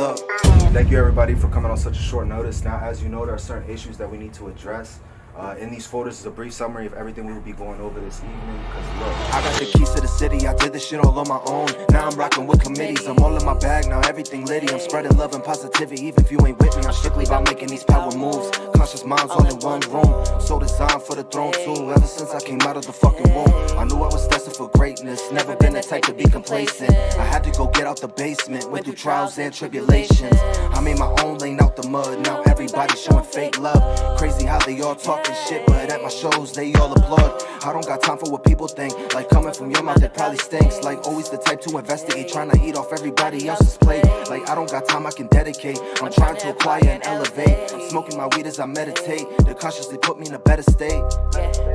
look. Thank you everybody for coming on such a short notice. Now, as you know, there are certain issues that we need to address. In these folders is a brief summary of everything we will be going over this evening. Because look, I got the keys to the city, I did this shit all on my own. Now I'm rocking with committees, I'm all in my bag, now everything litty. I'm spreading love and positivity, even if you ain't with me. I'm strictly about making these power moves. Conscious minds all in one room, so designed for the throne too. Ever since I came out of the fucking womb, I knew I was destined for greatness. Never been the type to be complacent. I had to go get out the basement, went through trials and tribulations. I made my own lane out the mud, now everybody showing fake love. Crazy how they all talking shit, but at my shows they all applaud. I don't got time for what people think, like coming from your mouth it probably stinks. Like always the type to investigate, trying to eat off everybody else's plate. Like I don't got time I can dedicate, I'm trying to acquire and elevate. I'm smoking my weed as I meditate, the consciously put me in a better state.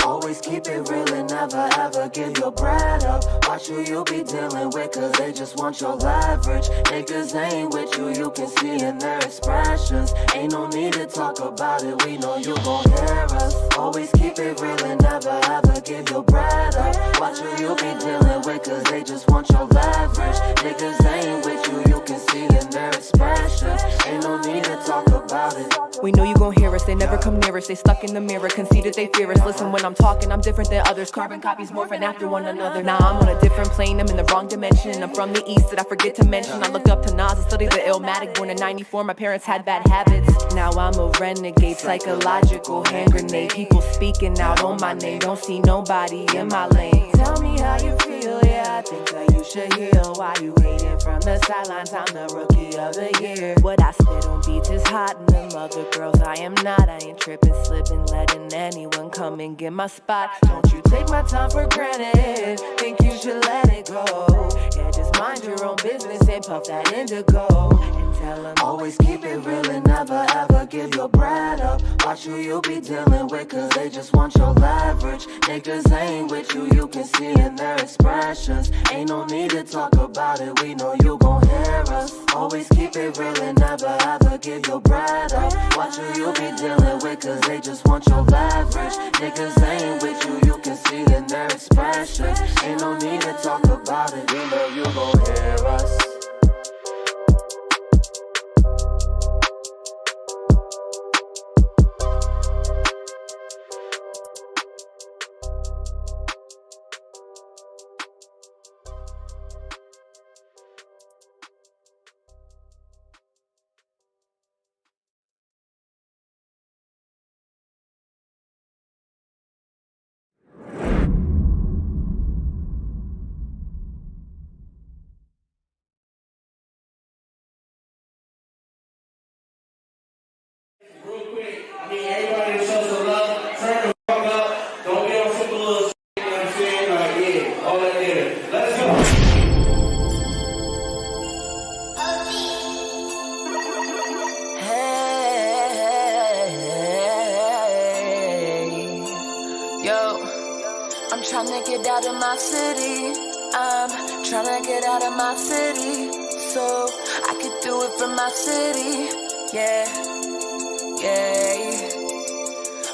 Always keep it real and never ever give your bread up. Watch who you be dealing with, cause they just want your leverage. Niggas ain't with you, you can see in their expressions. Ain't no need to talk about it, we know you gon' hear us. Always keep it real and never ever give your bread up. Watch who you be dealing with, cause they just want your leverage. Niggas ain't with you, you can see in their expressions. Ain't no need to talk about it. We know you gon' hear us, they never come near us. They stuck in the mirror, conceited they fear us. Listen, when I'm talking, I'm different than others. Carbon copies morphing after one another. Now I'm on a different plane, I'm in the wrong dimension. I'm from the east that I forget to mention. I looked up to Nas and studied the Illmatic. Born in 94, my parents had bad habits. Now I'm a renegade, psychological hand grenade. People speaking out on my name, don't see nobody in my lane. Tell me how you feel, yeah, I think that you should heal. Why you hating from the sidelines? I'm the rookie of the year. What I spit on beats is hot, and them other girls I am not. I ain't tripping, slipping, letting anyone come and get my spot. Don't you take my time for granted, think you should let it go. Yeah, just mind your own business and puff that indigo. And tell them always keep it real and never ever give your bread up. Watch who you be dealing with, cause they just want your leverage. Niggas ain't with you, you can see in their expressions. Ain't no need to talk about it, we know you gon' hear us. Always keep it real and never ever give your bread up. Watch who you be dealing with, cause they just want your leverage. Niggas ain't with you, you can see in their expressions. Ain't no need to talk about it, we know you gon' hear us. Tryna get out of my city, I'm tryna get out of my city, so I could do it from my city, yeah.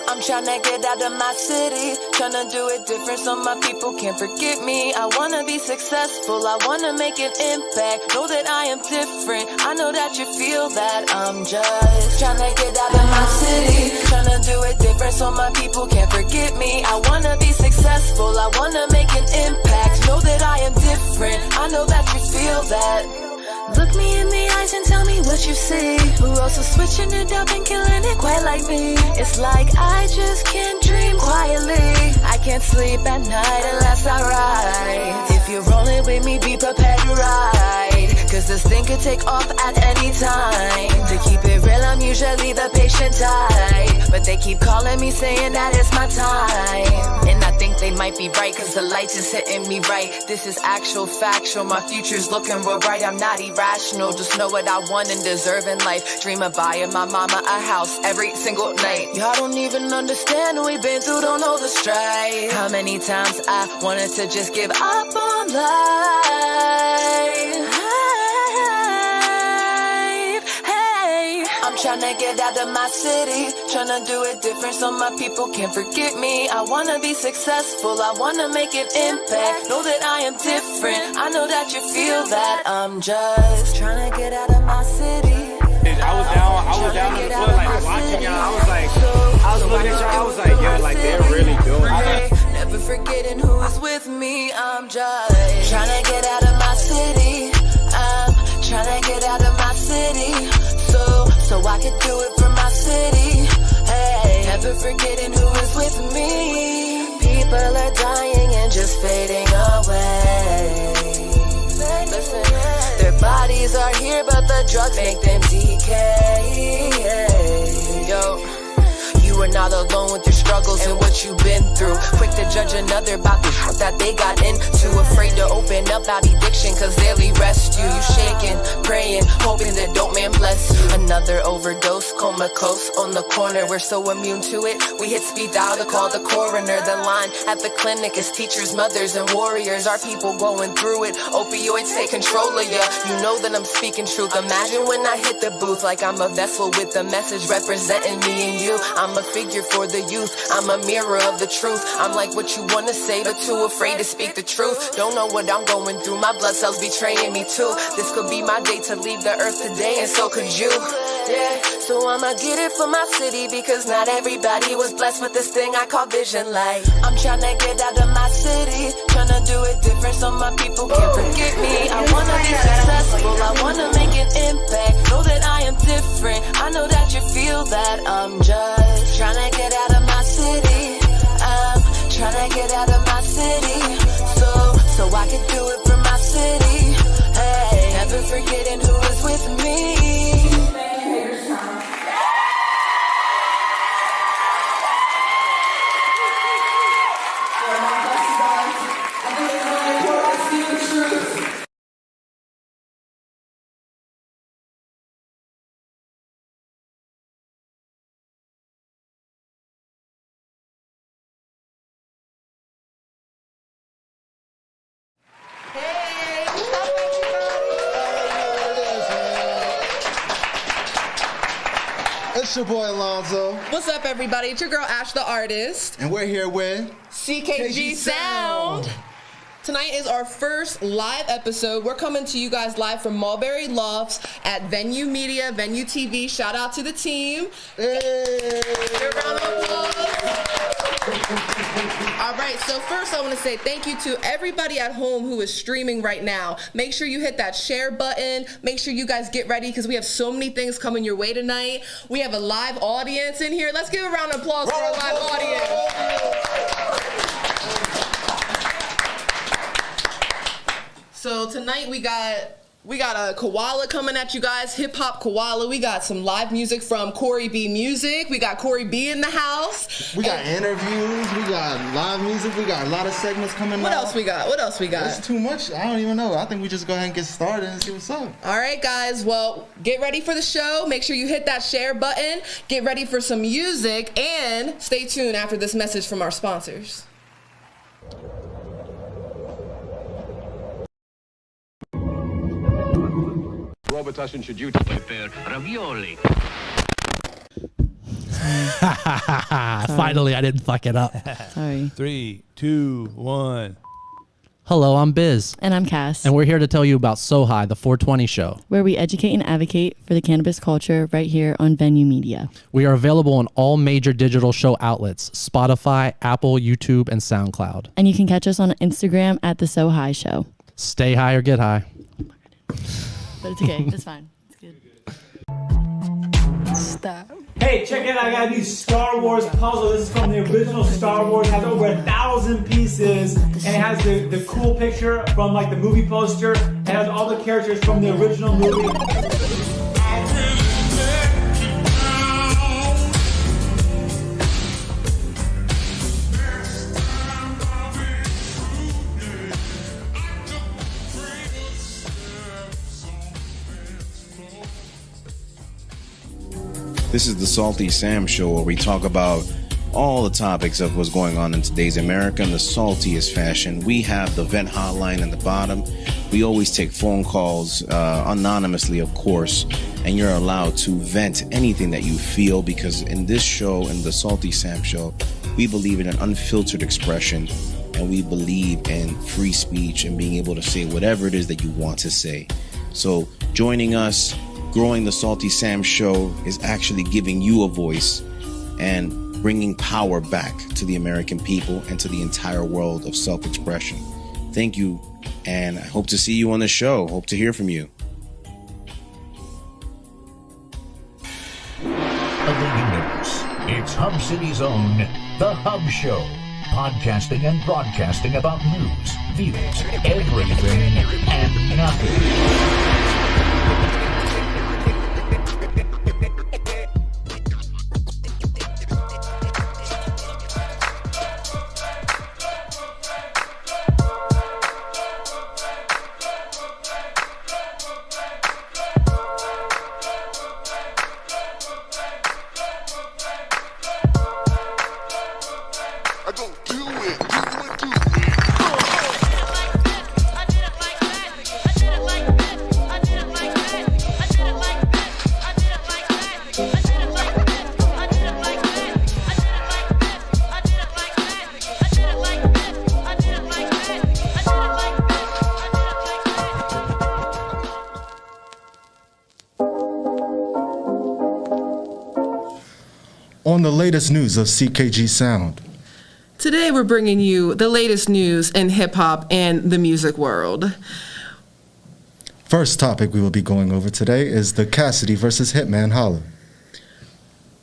I'm tryna get out of my city, tryna do it different so my people can't forget me. I wanna be successful, I wanna make an impact, know that I am different, I know that you feel that. I'm just tryna get out of my city, tryna do it different so my people can't forget me. I wanna be successful, I wanna make an impact, know that I am different, I know that you feel that. Look me in the eyes and tell me what you see. Who else is switching it up and killing it quite like me? It's like I just can't dream quietly. I can't sleep at night unless I ride. If you're rolling with me, be prepared to ride, cause this thing could take off at any time. To keep it real, I'm usually the patient type, but they keep calling me saying that it's my time. And I think they might be right, cause the lights is hitting me right. This is actual factual, my future's looking real bright. I'm not irrational, just know what I want and deserve in life. Dream of buying my mama a house every single night. Y'all don't even understand what we've been through, don't know the strife. How many times I wanted to just give up on life. tryna get out of my city, tryna do it different so my people can't forget me. I wanna be successful, I wanna make an impact. Know that I am different, I know that you feel that. I'm just tryna get out of my city. I was down on the floor, like watching y'all. I was looking at y'all. I was like, yo, like they're really doing it. Never forgetting who is with me. I'm just tryna get out of my city. I'm tryna get out of my city, so I can do it for my city. Hey, never forgetting who is with me. People are dying and just fading away. Listen, their bodies are here, but the drugs make them decay. Yo, you are not alone with your struggles and what you've been through. Quick to judge another about the shit that they got into. Afraid to open up about addiction, cause they'll arrest you. You shaking, praying, hoping that dope man bless you. Another overdose, comatose on the corner. We're so immune to it, we hit speed dial to call the coroner. The line at the clinic is teachers, mothers, and warriors. Our people going through it, opioids take control of ya. You know that I'm speaking truth. Imagine when I hit the booth, like I'm a vessel with a message representing me and you. I'm a figure for the youth, I'm a mirror of the truth. I'm like what you wanna say, but too afraid to speak the truth. Don't know what I'm going through, my blood cells betraying me too. This could be my day to leave the earth today, and so could you. Yeah, so I'ma get it for my city, because not everybody was blessed with this thing I call vision light. I'm tryna get out of my city, tryna do it different so my people can't forget me. I wanna be successful, I wanna make an impact. Know that I am different, I know that you feel that. I'm just tryna get out of my city. I'm tryna get out of my city, so I can do it for my city. Hey, never forgetting who is with me. It's your boy Alonzo. What's up, everybody? It's your girl Ash the artist. And we're here with C.K.G Sound. Tonight is our first live episode. We're coming to you guys live from Mulberry Lofts at Venue Media, Venue TV. Shout out to the team. Hey. Give a round of applause. All right, so first I want to say thank you to everybody at home who is streaming right now. Make sure you hit that share button. Make sure you guys get ready, because we have so many things coming your way tonight. We have a live audience in here. Let's give a round of applause for our live audience. So tonight we got a koala coming at you guys, hip hop koala. We got some live music from Corey B Music. We got Corey B in the house. We got interviews. We got live music. We got a lot of segments coming. What else we got? It's too much. I don't even know. I think we just go ahead and get started and see what's up. All right, guys. Well, get ready for the show. Make sure you hit that share button. Get ready for some music, and stay tuned after this message from our sponsors. Robitussin introduced to prepare ravioli. Finally, I didn't fuck it up. Sorry. 3, 2, 1. Hello, I'm Biz. And I'm Cass. And we're here to tell you about So High, the 420 show, where we educate and advocate for the cannabis culture right here on Venue Media. We are available on all major digital show outlets, Spotify, Apple, YouTube, and SoundCloud. And you can catch us on Instagram at The So High Show. Stay high or get high. But it's okay. It's fine. It's good. Stop. Hey, check it out. I got a new Star Wars puzzle. This is from the original Star Wars. It has over 1,000 pieces. And it has the cool picture from like the movie poster. It has all the characters from the original movie. This is the Salty Sam Show, where we talk about all the topics of what's going on in today's America in the saltiest fashion. We have the vent hotline at the bottom. We always take phone calls, anonymously, of course, and you're allowed to vent anything that you feel, because in this show, in the Salty Sam Show, we believe in an unfiltered expression, and we believe in free speech and being able to say whatever it is that you want to say. So joining us, growing the Salty Sam Show, is actually giving you a voice and bringing power back to the American people and to the entire world of self-expression. Thank you, and I hope to see you on the show. Hope to hear from you. It's Hub City's own The Hub Show. Podcasting and broadcasting about news, views, everything and nothing. On the latest news of C.K.G Sound. Today we're bringing you the latest news in hip-hop and the music world. First topic we will be going over today is the Cassidy versus Hitman holla.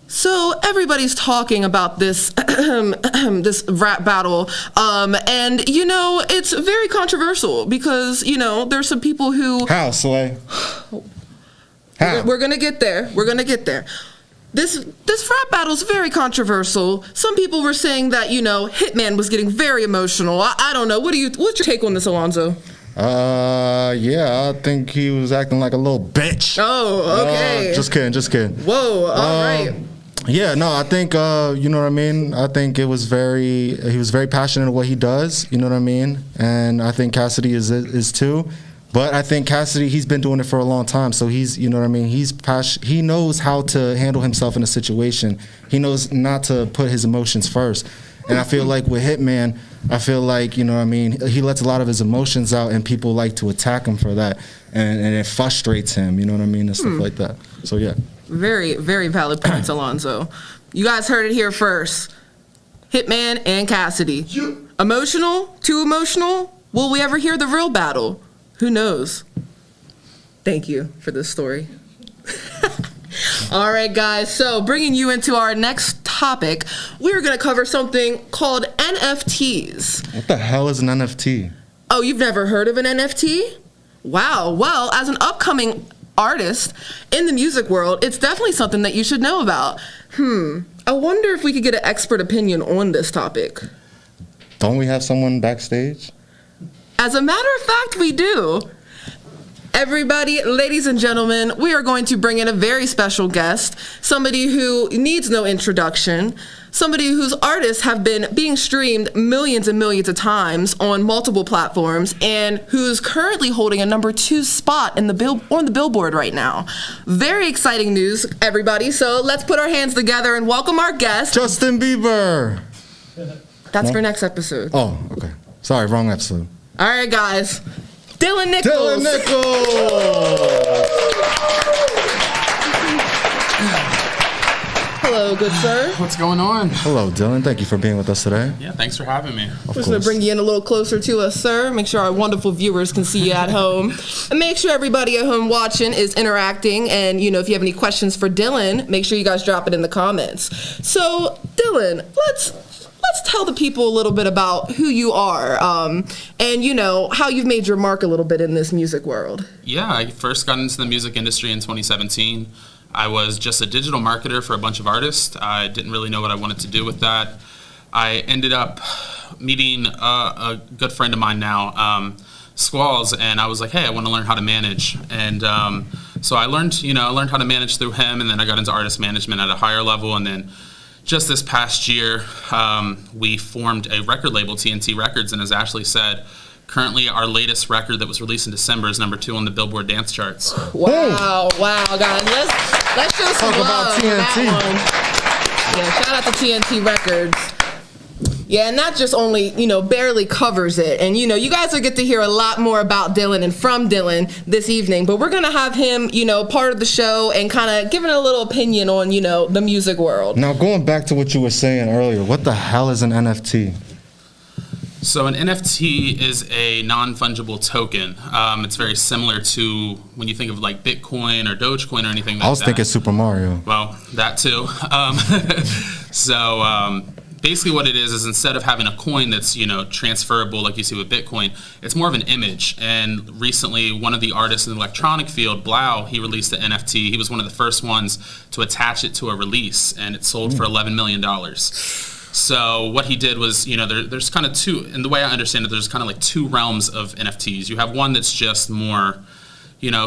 So everybody's talking about this this rap battle, and you know it's very controversial because you know there's some people who How, Slay? How? We're gonna get there. We're gonna get there. This rap battle is very controversial. Some people were saying that, you know, Hitman was getting very emotional. I don't know. What's your take on this, Alonzo? Yeah, I think he was acting like a little bitch. Oh, okay. Just kidding. Whoa, all right. Yeah, no, I think, you know what I mean? I think he was very passionate in what he does, you know what I mean? And I think Cassidy is too. But I think Cassidy, he's been doing it for a long time, so he's, you know what I mean, he knows how to handle himself in a situation. He knows not to put his emotions first. And I feel like with Hitman, I feel like, you know what I mean, he lets a lot of his emotions out and people like to attack him for that. And it frustrates him, you know what I mean, and stuff like that. So, yeah. Very, very valid points, Alonzo. You guys heard it here first. Hitman and Cassidy. Emotional? Too emotional? Will we ever hear the real battle? Who knows? Thank you for this story. All right, guys. So bringing you into our next topic, we're going to cover something called NFTs. What the hell is an NFT? Oh, you've never heard of an NFT? Wow. Well, as an upcoming artist in the music world, it's definitely something that you should know about. I wonder if we could get an expert opinion on this topic. Don't we have someone backstage? As a matter of fact, we do. Everybody, ladies and gentlemen, we are going to bring in a very special guest, somebody who needs no introduction, somebody whose artists have been being streamed millions and millions of times on multiple platforms, and who's currently holding a number 2 spot in on the Billboard right now. Very exciting news, everybody. So let's put our hands together and welcome our guest, Justin Bieber. That's for next episode. Oh, okay. Sorry, wrong episode. All right, guys. Dylan Nichols. Hello, good sir. What's going on? Hello, Dylan. Thank you for being with us today. Yeah, thanks for having me. We're just going to bring you in a little closer to us, sir. Make sure our wonderful viewers can see you at home. And make sure everybody at home watching is interacting. And, you know, if you have any questions for Dylan, make sure you guys drop it in the comments. So, Dylan, let's tell the people a little bit about who you are and, you know, how you've made your mark a little bit in this music world. Yeah, I first got into the music industry in 2017. I was just a digital marketer for a bunch of artists. I didn't really know what I wanted to do with that. I ended up meeting a good friend of mine now, Squalls, and I was like, hey, I want to learn how to manage. And so I learned how to manage through him, and then I got into artist management at a higher level, and then just this past year, we formed a record label, TNT Records, and as Ashley said, currently our latest record that was released in December is number 2 on the Billboard dance charts. Wow, guys, let's show some love for that one. Yeah, shout out to TNT Records. Yeah, and that just only, barely covers it. And, you guys will get to hear a lot more about Dylan and from Dylan this evening. But we're going to have him, part of the show and kind of giving a little opinion on, the music world. Now, going back to what you were saying earlier, what the hell is an NFT? So an NFT is a non-fungible token. It's very similar to when you think of like Bitcoin or Dogecoin or anything like that. I was thinking Super Mario. Well, that too. Basically what it is instead of having a coin that's, transferable like you see with Bitcoin, it's more of an image. And recently, one of the artists in the electronic field, Blau, he released the NFT. He was one of the first ones to attach it to a release, and it sold for $11 million. So what he did was, there's kind of two, and the way I understand it, there's kind of like two realms of NFTs. You have one that's just more,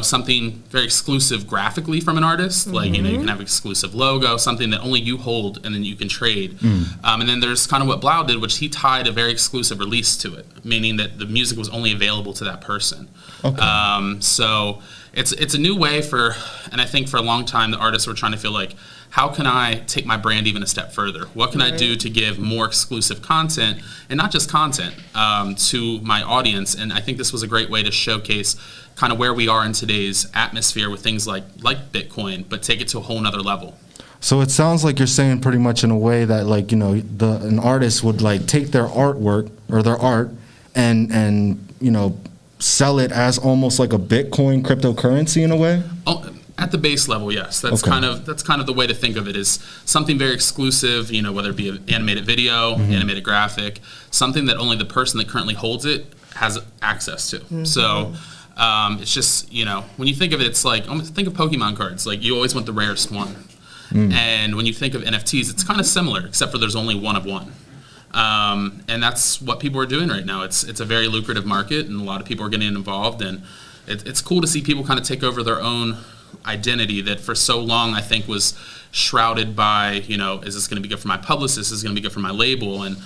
something very exclusive graphically from an artist. Like, you can have exclusive logo, something that only you hold and then you can trade. And then there's kind of what Blau did, which he tied a very exclusive release to it, meaning that the music was only available to that person. Okay. So it's a new way and I think for a long time the artists were trying to feel like, how can I take my brand even a step further? What can I do to give more exclusive content, and not just content, to my audience? And I think this was a great way to showcase kind of where we are in today's atmosphere with things like Bitcoin, but take it to a whole nother level. So it sounds like you're saying pretty much in a way that an artist would take their artwork or their art and sell it as almost like a Bitcoin cryptocurrency in a way? Oh, at the base level, yes. That's kind of the way to think of it, is something very exclusive, whether it be an animated video, animated graphic, something that only the person that currently holds it has access to. So it's just, when you think of it, it's like, think of Pokemon cards. Like, you always want the rarest one. And when you think of NFTs, it's kind of similar, except for there's only one of one. And that's what people are doing right now. It's a very lucrative market, and a lot of people are getting involved, and it's cool to see people kind of take over their own identity that for so long I think was shrouded by, is this going to be good for my publicist? Is this going to be good for my label? And,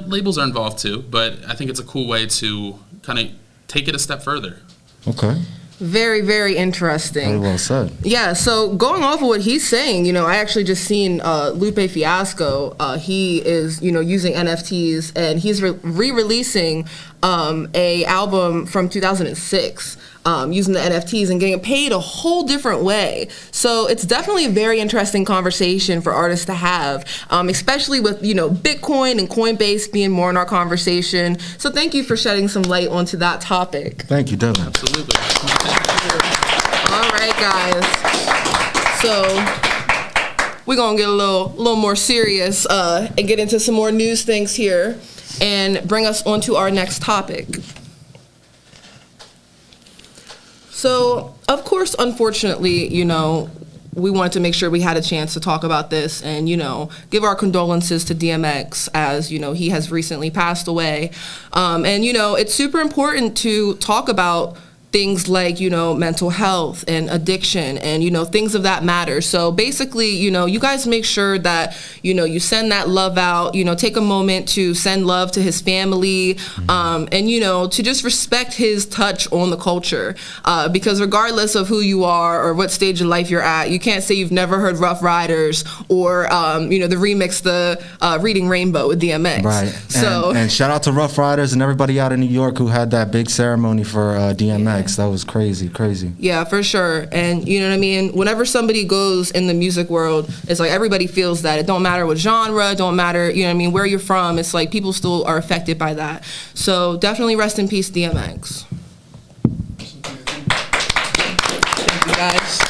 labels are involved too, but I think it's a cool way to kind of take it a step further. Okay. Very, very interesting. Very well said. Yeah, so going off of what he's saying, I actually just seen Lupe Fiasco. He is, using NFTs, and he's re-releasing a album from 2006. Using the NFTs and getting paid a whole different way. So it's definitely a very interesting conversation for artists to have, especially with, Bitcoin and Coinbase being more in our conversation. So thank you for shedding some light onto that topic. Thank you, Dylan. Absolutely. All right, guys. So we're going to get a little more serious and get into some more news things here and bring us on to our next topic. So, of course, unfortunately, we wanted to make sure we had a chance to talk about this and, give our condolences to DMX as, he has recently passed away. And, it's super important to talk about things like, mental health and addiction and, things of that matter. So basically, you guys make sure that, you send that love out, take a moment to send love to his family, and, to just respect his touch on the culture. Because regardless of who you are or what stage of life you're at, you can't say you've never heard Rough Riders or, the remix, the Reading Rainbow with DMX. Right. So, and shout out to Rough Riders and everybody out in New York who had that big ceremony for DMX. That was crazy. Yeah, for sure. And you know what I mean? Whenever somebody goes in the music world, it's like everybody feels that. It don't matter what genre, don't matter, where you're from. It's like people still are affected by that. So definitely rest in peace, DMX. Thank you, guys.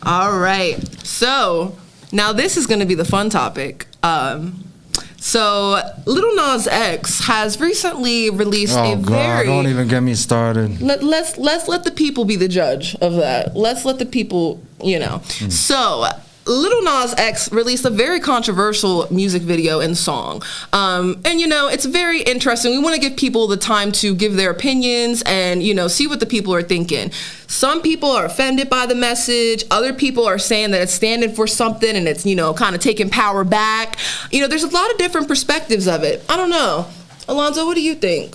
All right. So now this is going to be the fun topic. So, Lil Nas X has recently released a very... don't even get me started. Let's let the people be the judge of that. Let's let the people, So, Lil Nas X released a very controversial music video and song. And, you know, it's very interesting. We want to give people the time to give their opinions and, you know, see what the people are thinking. Some people are offended by the message. Other people are saying that it's standing for something and it's, you know, kind of taking power back. You know, there's a lot of different perspectives of it. I don't know. Alonzo, what do you think?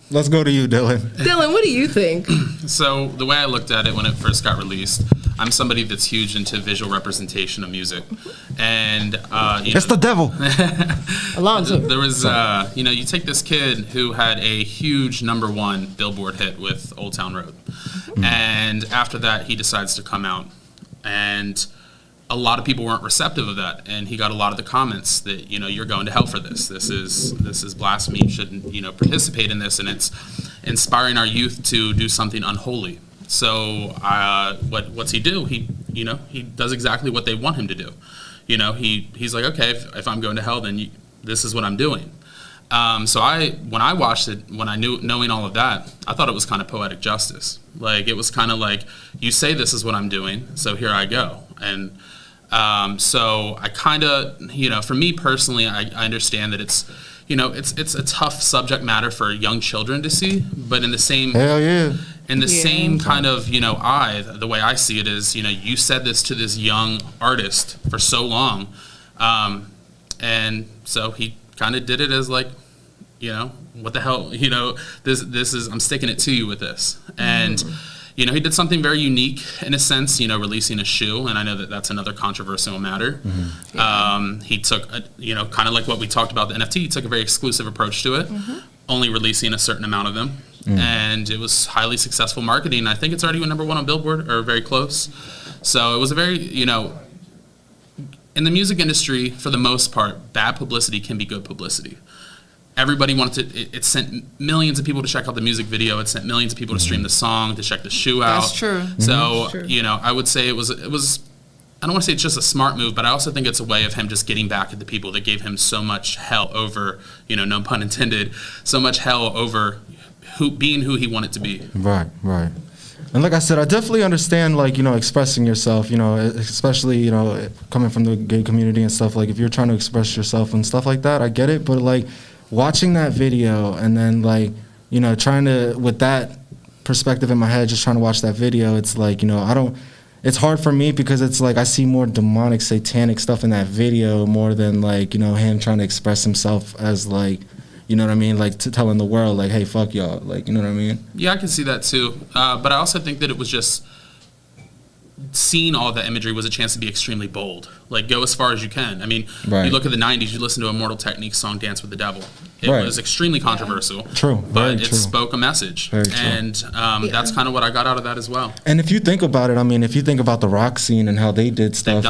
Let's go to you, Dylan. Dylan, what do you think? So the way I looked at it when it first got released, I'm somebody that's huge into visual representation of music, and it's the devil. Alonzo. There was, you know, you take this kid who had a huge #1 Billboard hit with Old Town Road, and after that he decides to come out, and a lot of people weren't receptive of that, and he got a lot of the comments that, you know, you're going to hell for this. This is blasphemy. You shouldn't, you know, participate in this, and it's inspiring our youth to do something unholy. So what's he do? He does exactly what they want him to do. You know, he's like, okay, if I'm going to hell, then this is what I'm doing. So when I watched it, when knowing all of that, I thought it was kind of poetic justice. Like, it was kind of like, you say this is what I'm doing, so here I go. And so I kind of, you know, for me personally, I understand that it's, you know, it's a tough subject matter for young children to see, but in the same same kind of, you know, the way I see it is, you know, you said this to this young artist for so long, and so he kind of did it as like, you know, what the hell, you know, this is, I'm sticking it to you with this. And you know, he did something very unique in a sense, you know, releasing a shoe, and I know that that's another controversial matter. He took, you know, kind of like what we talked about the NFT, he took a very exclusive approach to it, only releasing a certain amount of them, and it was highly successful marketing. I think it's already #1 on Billboard, or very close. So it was a very, you know, in the music industry, for the most part, bad publicity can be good publicity. Everybody wanted to, it sent millions of people to check out the music video. It sent millions of people to stream the song, to check the shoe out. That's true. So, you know, I would say it was, I don't want to say it's just a smart move, but I also think it's a way of him just getting back at the people that gave him so much hell over, you know, no pun intended, so much hell over being who he wanted to be. Right. And like I said, I definitely understand, like, you know, expressing yourself, you know, especially, you know, coming from the gay community and stuff. Like, if you're trying to express yourself and stuff like that, I get it. But, like, watching that video and then, like, you know, trying to, with that perspective in my head, just trying to watch that video, it's like, you know, it's hard for me because it's like I see more demonic, satanic stuff in that video more than, like, you know, him trying to express himself as, like, you know what I mean, like, telling the world, like, hey, fuck y'all, like, you know what I mean? Yeah, I can see that too. But I also think that it was just, seeing all that imagery was a chance to be extremely bold. Like, go as far as you can. I mean, you look at the 90s, you listen to Immortal Technique's song Dance with the Devil. It was extremely controversial. True. But it spoke a message. Very true. And that's kind of what I got out of that as well. And if you think about it, I mean, if you think about the rock scene and how they did stuff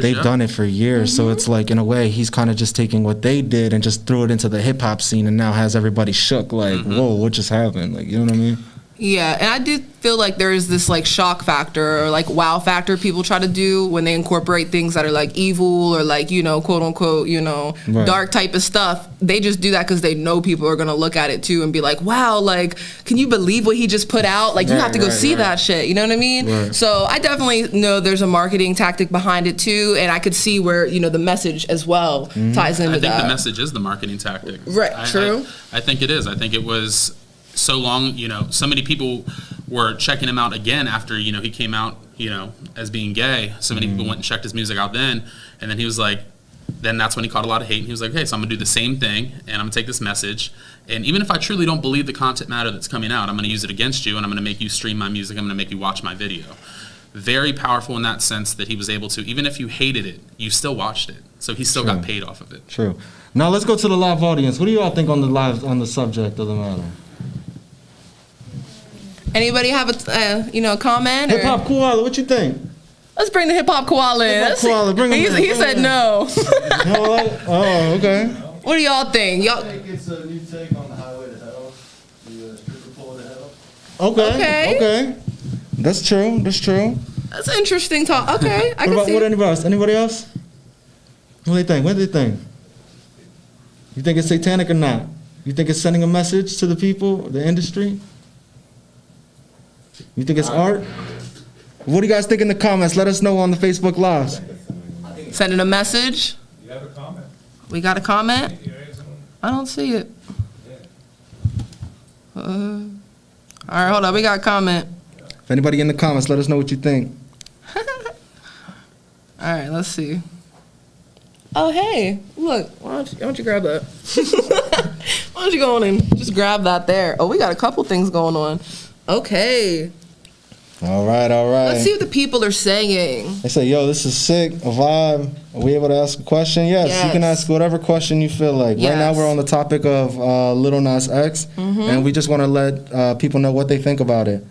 they've done it for years. So it's like, in a way, he's kind of just taking what they did and just threw it into the hip hop scene and now has everybody shook, like, whoa, what just happened? Like, you know what I mean? Yeah, and I do feel like there is this, like, shock factor or, like, wow factor people try to do when they incorporate things that are, like, evil or, like, you know, quote unquote, you know, dark type of stuff. They just do that because they know people are gonna look at it too and be like, wow, like, can you believe what he just put out? Like, you have to go see that shit. You know what I mean? So I definitely know there's a marketing tactic behind it too, and I could see where, you know, the message as well ties into that. I think the message is the marketing tactic. Right. True. I think it is. I think it was so long, you know, so many people were checking him out again after, you know, he came out, you know, as being gay. So many people went and checked his music out then, and then he was like, then that's when he caught a lot of hate, and he was like, okay, so I'm gonna do the same thing, and I'm gonna take this message, and even if I truly don't believe the content matter that's coming out, I'm gonna use it against you, and I'm gonna make you stream my music, I'm gonna make you watch my video. Very powerful in that sense that he was able to, even if you hated it, you still watched it. So he still got paid off of it. True. Now let's go to the live audience. What do you all think on the subject of the matter? Anybody have a you know, comment? Hip Hop Koala, what you think? Let's bring the Hip Hop Koala in. Hip Hop Koala, bring him in. He said no. Oh, okay. What do y'all think? I think it's a new take on the highway to hell. The stripper pole to hell. Okay. That's true. That's an interesting talk. Okay, I can see. What anybody else? Anybody else? What do they think? You think it's satanic or not? You think it's sending a message to the people, the industry? You think it's art? What do you guys think in the comments? Let us know on the Facebook Lives. Sending a message. You have a comment. We got a comment? I don't see it. All right, hold on. We got a comment. If anybody in the comments, let us know what you think. All right, let's see. Oh, hey, look. Why don't you grab that? Why don't you go on and just grab that there? Oh, we got a couple things going on. Okay. All right. Let's see what the people are saying. They say, yo, this is sick, a vibe. Are we able to ask a question? Yes. You can ask whatever question you feel like. Yes. Right now we're on the topic of Lil Nas X, and we just want to let people know what they think about it.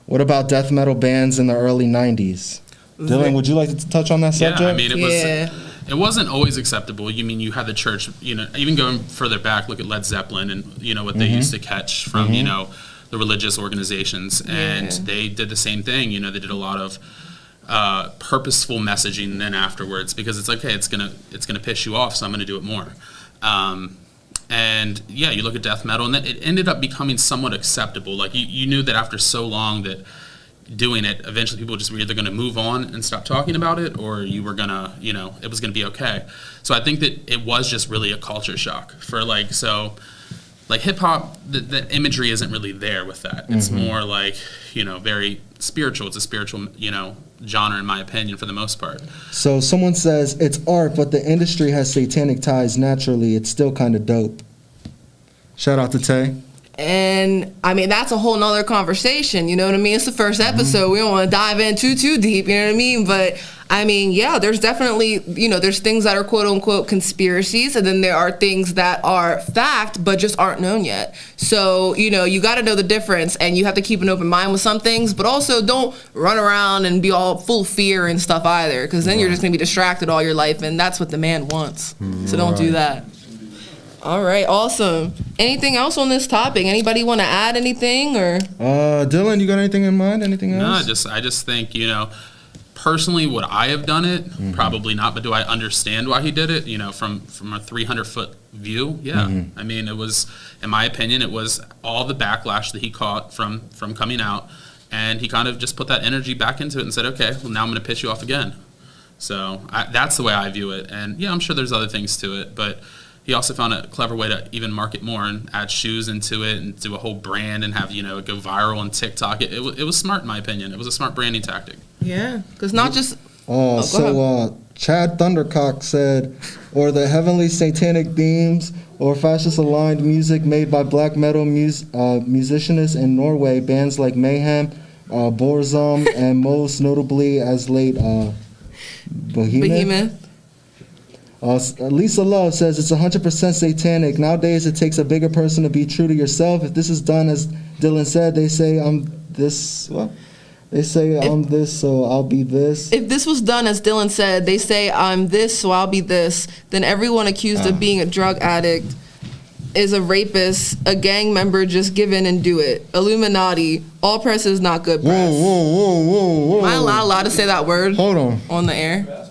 What about death metal bands in the early 90s? Dylan, would you like to touch on that subject? Yeah, I mean, it wasn't always acceptable. You mean you had the church, even going further back, look at Led Zeppelin and, what they used to catch from, the religious organizations. And they did the same thing. They did a lot of purposeful messaging then afterwards because it's like, hey, it's gonna piss you off, so I'm going to do it more. And yeah, you look at death metal, and then it ended up becoming somewhat acceptable. Like you knew that after so long that doing it, eventually people just were either going to move on and stop talking about it, or you were going to, it was going to be okay. So I think that it was just really a culture shock for hip hop, the imagery isn't really there with that. It's more like, very spiritual. It's a spiritual, genre in my opinion for the most part. So someone says it's art, but the industry has satanic ties naturally. It's still kind of dope. Shout out to Tay. And I mean, that's a whole nother conversation, you know what I mean? It's the first episode. We don't want to dive in too deep, you know what I mean? But I mean, yeah, there's definitely, there's things that are quote unquote conspiracies, and then there are things that are fact, but just aren't known yet. So, you got to know the difference, and you have to keep an open mind with some things, but also don't run around and be all full of fear and stuff either, because then you're just going to be distracted all your life, and that's what the man wants. So don't do that. All right, awesome. Anything else on this topic? Anybody want to add anything or? Dylan, you got anything in mind? Anything else? No, I just think, personally, would I have done it? Probably not, but do I understand why he did it? From a 300-foot view? Yeah. I mean, it was, in my opinion, it was all the backlash that he caught from coming out, and he kind of just put that energy back into it and said, okay, well, now I'm going to piss you off again. So that's the way I view it. And yeah, I'm sure there's other things to it, but he also found a clever way to even market more and add shoes into it and do a whole brand and have, it go viral on TikTok. It was smart, in my opinion. It was a smart branding tactic. Yeah, because not just... Chad Thundercock said, or the heavenly satanic themes or fascist-aligned music made by black metal musicians in Norway, bands like Mayhem, Borzum, and most notably as late Behemoth. Lisa Love says it's 100% satanic. Nowadays, it takes a bigger person to be true to yourself. If this is done, as Dylan said, they say I'm this. What? They say I'm this, so I'll be this. If this was done, as Dylan said, they say I'm this, so I'll be this. Then everyone accused of being a drug addict is a rapist, a gang member. Just give in and do it. Illuminati. All press is not good press. Whoa. Am I allowed to say that word? Hold on the air.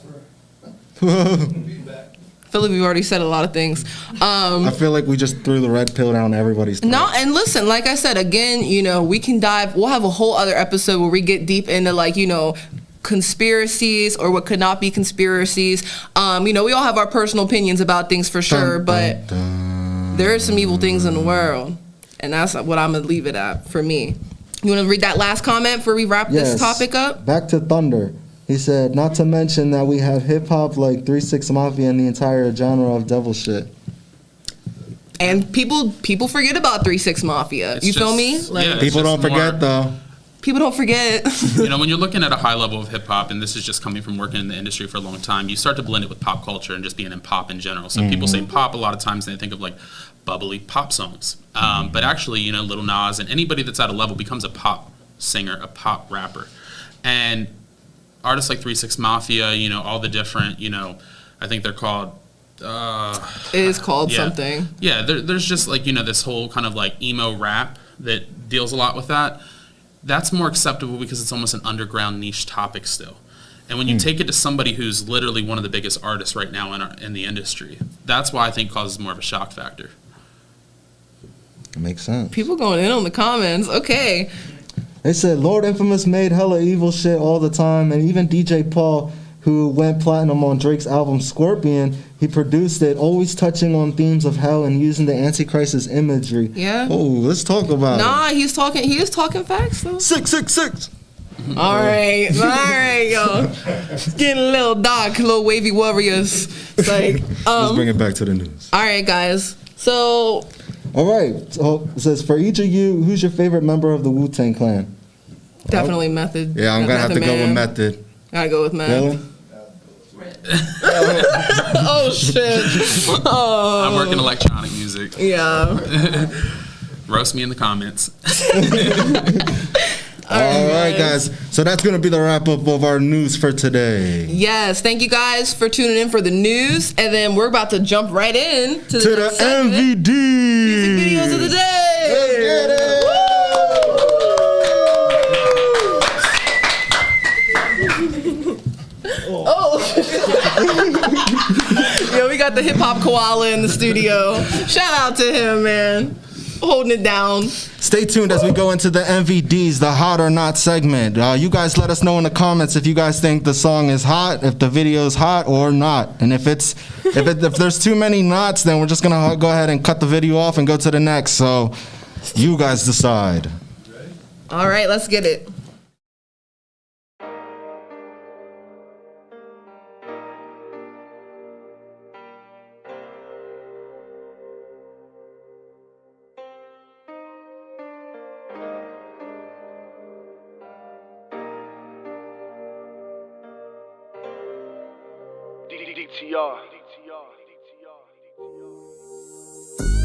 I feel like we've already said a lot of things. I feel like we just threw the red pill down everybody's throat. No, and listen, like I said, again, we can we'll have a whole other episode where we get deep into conspiracies or what could not be conspiracies. We all have our personal opinions about things for sure, but there are some evil things in the world, and that's what I'm going to leave it at for me. You want to read that last comment before we wrap this topic up? Back to Thunder. He said, not to mention that we have hip-hop like 3 6 Mafia and the entire genre of devil shit. And people forget about 3 6 Mafia. You feel me? People don't forget, though. People don't forget. When you're looking at a high level of hip-hop, and this is just coming from working in the industry for a long time, you start to blend it with pop culture and just being in pop in general. So people say pop a lot of times, and they think of bubbly pop songs. But actually, Lil Nas and anybody that's at a level becomes a pop singer, a pop rapper. And artists like 3 6 Mafia, all the different, I think they're called... it is called something. Yeah, there's just this whole kind of emo rap that deals a lot with that. That's more acceptable because it's almost an underground niche topic still. And when you take it to somebody who's literally one of the biggest artists right now in the industry, that's why I think causes more of a shock factor. Makes sense. People going in on the comments. Okay. They said Lord Infamous made hella evil shit all the time, and even DJ Paul, who went platinum on Drake's album Scorpion, he produced it, always touching on themes of hell and using the Antichrist's imagery. Yeah. Oh, let's talk about it. He is talking facts though. 666. All right, yo. It's getting a little dark, little wavy warriors. It's like, let's bring it back to the news. All right, guys. So. All right. So it says, for each of you, who's your favorite member of the Wu-Tang Clan? Definitely Method. Yeah, I'm gonna have to go with Method. Gotta go with Method. Really? Oh shit. Oh. I'm working electronic music. Yeah. Roast me in the comments. All right, guys. So that's going to be the wrap up of our news for today. Yes. Thank you guys for tuning in for the news. And then we're about to jump right in to the MVD music videos of the day. Let's get it. Oh. Yo, we got the hip hop koala in the studio. Shout out to him, man. Holding it down. Stay tuned as we go into the MVD'S, the hot or not segment. You guys let us know in the comments if you guys think the song is hot, if the video is hot or not. And if there's too many nots, then we're just gonna go ahead and cut the video off and go to the next. So you guys decide. All right, let's get it.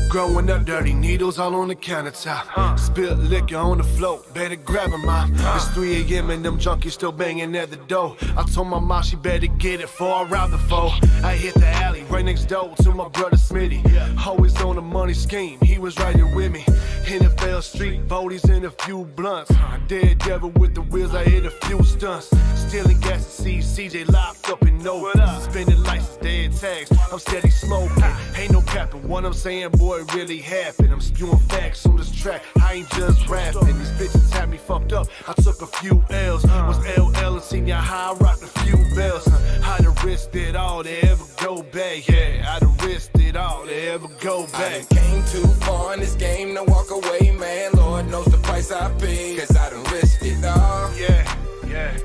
Growing up, dirty needles all on the countertop. Spilled liquor on the floor, better grab 'em out. It's 3 a.m. and them junkies still banging at the door. I told my mom she better get it before I rob the foe. I hit the alley right next door to my brother Smitty. Always on a money scheme, he was right there with me. NFL street, 40s and a few blunts. Dead devil with the wheels, I hit a few stunts. Stealing gas to see CJ locked up in no. Spending license, dead tags, I'm steady smoking. Ain't no capping, what I'm saying, boy, it really happened. I'm spewing facts on this track, I ain't just rapping. These bitches had me fucked up, I took a few L's. Was LL and senior high, I rocked a few bells. I'd have risked it all to ever go back. Yeah, I'd have risked it all to ever go back. I done came too far in this game to walk away, man. Lord knows the price I paid, cause I done risked it all. Yeah.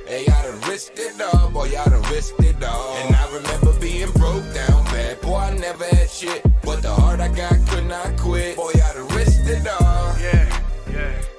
Hey, I done risked it all, boy, I done risked it all. And I remember being broke down bad, boy, I never had shit. But the heart I got could not quit, boy, I done risked it all. Yeah.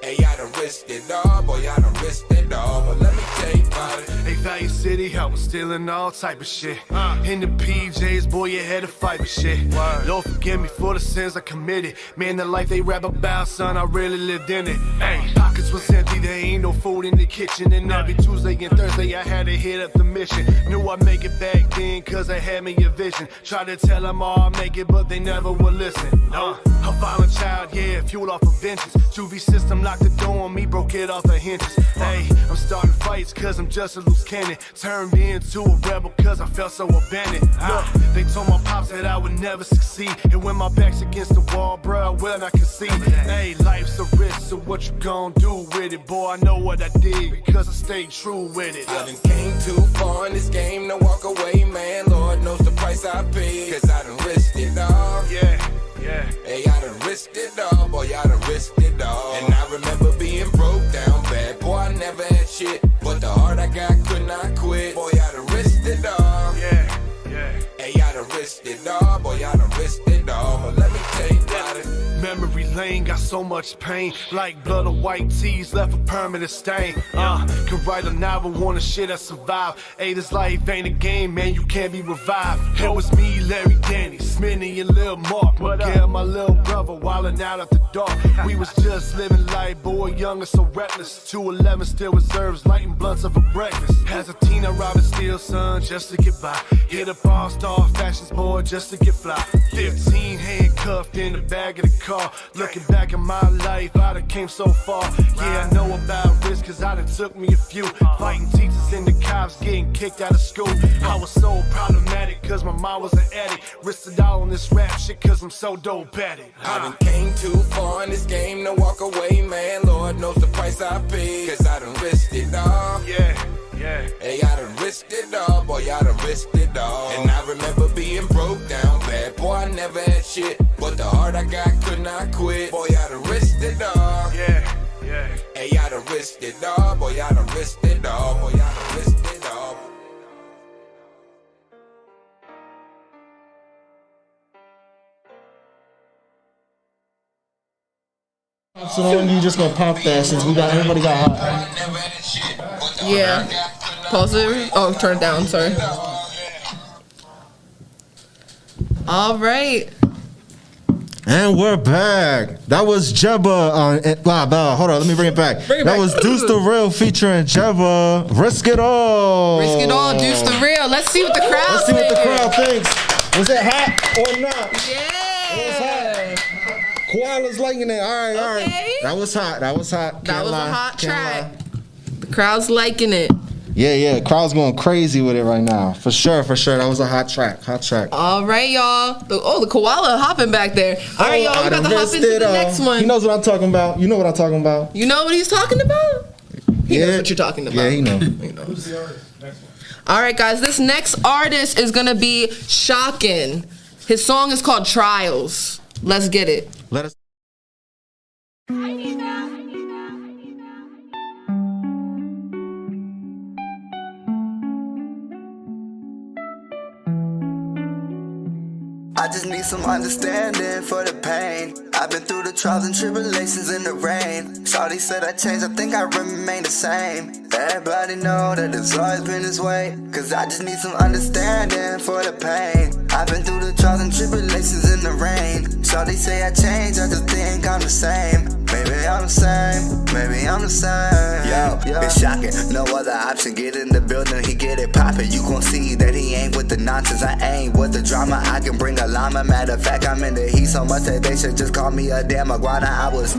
Hey, I done risked it all, boy, I done risked it all. But let me tell you about it. Hey, Value City, I was stealing all type of shit. In the PJs, boy, you had to fight with shit. Lord, forgive me for the sins I committed. Man, the life they rap about, son, I really lived in it. Hey, pockets was empty, there ain't no food in the kitchen. And every Tuesday and Thursday, I had to hit up the mission. Knew I'd make it back then, cause I had me a vision. Tried to tell them all I'd make it, but they never would listen. A violent child, yeah, fueled off of vengeance. Juvie system locked the door on me, broke it off the hinges. Hey, I'm starting fights cause I'm just a loose cannon. Turned into a rebel cause I felt so abandoned. Look, they told my pops that I would never succeed. And when my back's against the wall, bro, I will not concede. Hey, life's a risk, so what you gon' do with it? Boy, I know what I did because I stayed true with it. I done came too far in this game to walk away, man. Lord knows the price I paid, cause I done risked it all. Yeah. Hey, I done risked it all, boy, I done risked it all. And I remember being broke down bad, boy, I never had shit. But the heart I got could not quit, boy, I done risked it all. Yeah. Hey, I done risked it all, boy, I done risked it all. But let me tell you about it. Memory lane got so much pain, like blood or white tees left a permanent stain. Could write a novel on the shit I survived. Hey, this life ain't a game, man, you can't be revived. It was me, Larry, Danny, Smitty, and Lil Mark. Miguel, my little brother, wildin' out at the dark. We was just living life, boy, young and so reckless. 211 still reserves, lighting blunts of a breakfast. As a teen, I robbed a steel, son, just to get by. Hit up all-star fashions, boy, just to get fly. 15 handcuffed in the back of the car. Looking back at my life, I done came so far. Yeah, I know about risk, cause cause I done took me a few. Fighting teachers in the cops, getting kicked out of school. I was so problematic cause my mom was an addict. Risked it all on this rap shit cause I'm so dope at it. I done came too far in this game to walk away, man. Lord knows the price I paid, cause I done risked it all. Yeah. Hey, I done risked it all, boy, I done risked it all. And I remember being broke down bad, boy, I never had shit. But the heart I got could not quit, boy, I done risked it all. Yeah. Hey, I done risked it all, boy, I done risked it all, boy, I done risked it all. So then you just gonna pop that since everybody got hot. Yeah. Pause it. Oh, turn it down. Sorry. All right. And we're back. That was Jebba on hold on, let me bring it back. That was Deuce the Real featuring Jebba. Risk it all. Risk it all, Deuce the Real. Let's see what the crowd thinks. Was it hot or not? Yeah. It was hot. Koala's liking it. All right. That was hot. That was a hot track. The crowd's liking it. Yeah. Crowd's going crazy with it right now. For sure. That was a hot track. All right, y'all. The koala hopping back there. All right, y'all. We about to hop into the next one. He knows what I'm talking about. You know what I'm talking about. You know what he's talking about? He knows what you're talking about. Yeah, he knows. Who's the artist? Next one. All right, guys. This next artist is going to be Shockin'. His song is called Trials. Let's get it. Let us. I just need some understanding for the pain. I've been through the trials and tribulations in the rain. Shawty said I changed, I think I remain the same. Everybody know that it's always been this way, cause I just need some understanding for the pain. I've been through the trials and tribulations in the rain. Shawty say I changed, I just think I'm the same. Maybe I'm the same, maybe I'm the same. Yo, it's shocking, no other option. Get in the building, he get it poppin'. You gon' see that he ain't with the nonsense. I ain't with the drama, I can bring a llama. Matter of fact, I'm in the heat so much that they should just call me a damn iguana. I was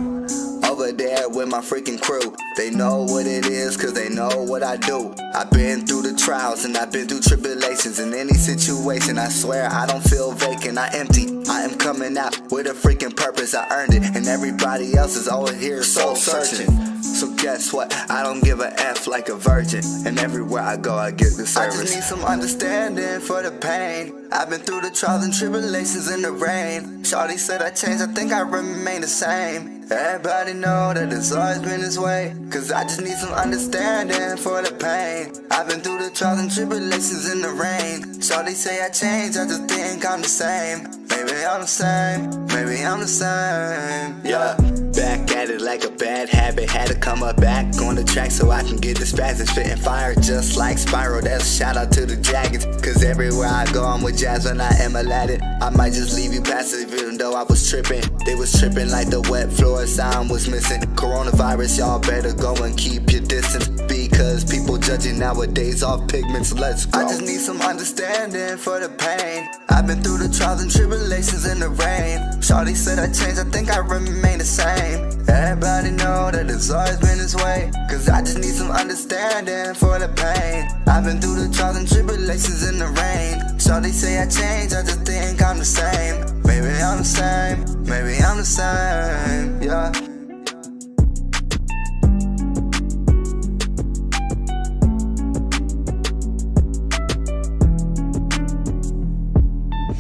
over there with my freaking crew. They know what it is cause they know what I do. I've been through the trials and I've been through tribulations. In any situation, I swear I don't feel vacant, I empty. I am coming out with a freaking purpose, I earned it. And everybody else is over here soul searching. So guess what? I don't give a F like a virgin. And everywhere I go, I get the service. I just need some understanding for the pain. I've been through the trials and tribulations in the rain. Shawty said I changed, I think I remain the same. Everybody know that it's always been this way, cause I just need some understanding for the pain. I've been through the trials and tribulations in the rain. Shawty say I changed, I just think I'm the same. Maybe I'm the same, maybe I'm the same. Yeah, back at it like a bad habit. Had to come up back on the track so I can get the spasms. Spitting fire just like Spiral. That's a shout out to the Dragons, cause everywhere I go I'm with jazz when I am Aladdin. I might just leave you passive even though I was tripping. They was tripping like the wet floor sound was missing. Coronavirus, y'all better go and keep your distance, because people judging nowadays off pigments. Let's go. I just need some understanding for the pain. I've been through the trials and tribulations in the rain. Shawty said I changed, I think I remain the same. Everybody know that it's always been this way, cause I just need some understanding for the pain. I've been through the trials and tribulations in the rain. Shawty say I changed, I just think I'm the same. Maybe I'm the same, maybe I'm the same, yeah.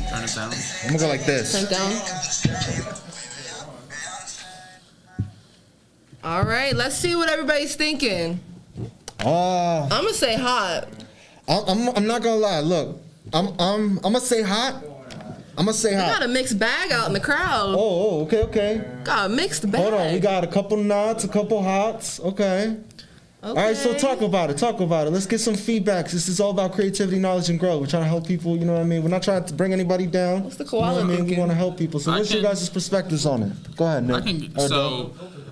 Turn it down. I'm gonna go like this. Turn it down. All right, let's see what everybody's thinking. I'm gonna say hot. I'm not gonna lie. Look, I'm gonna say hot. I'm gonna say hot. We got a mixed bag out in the crowd. Oh, okay. Got a mixed bag. Hold on, we got a couple nods, a couple hots. Okay. All right, so talk about it. Let's get some feedbacks. This is all about creativity, knowledge, and growth. We're trying to help people, you know what I mean? We're not trying to bring anybody down. What's the koala you know what I mean? We want to help people. So what's your guys' perspectives on it? Go ahead, Nick.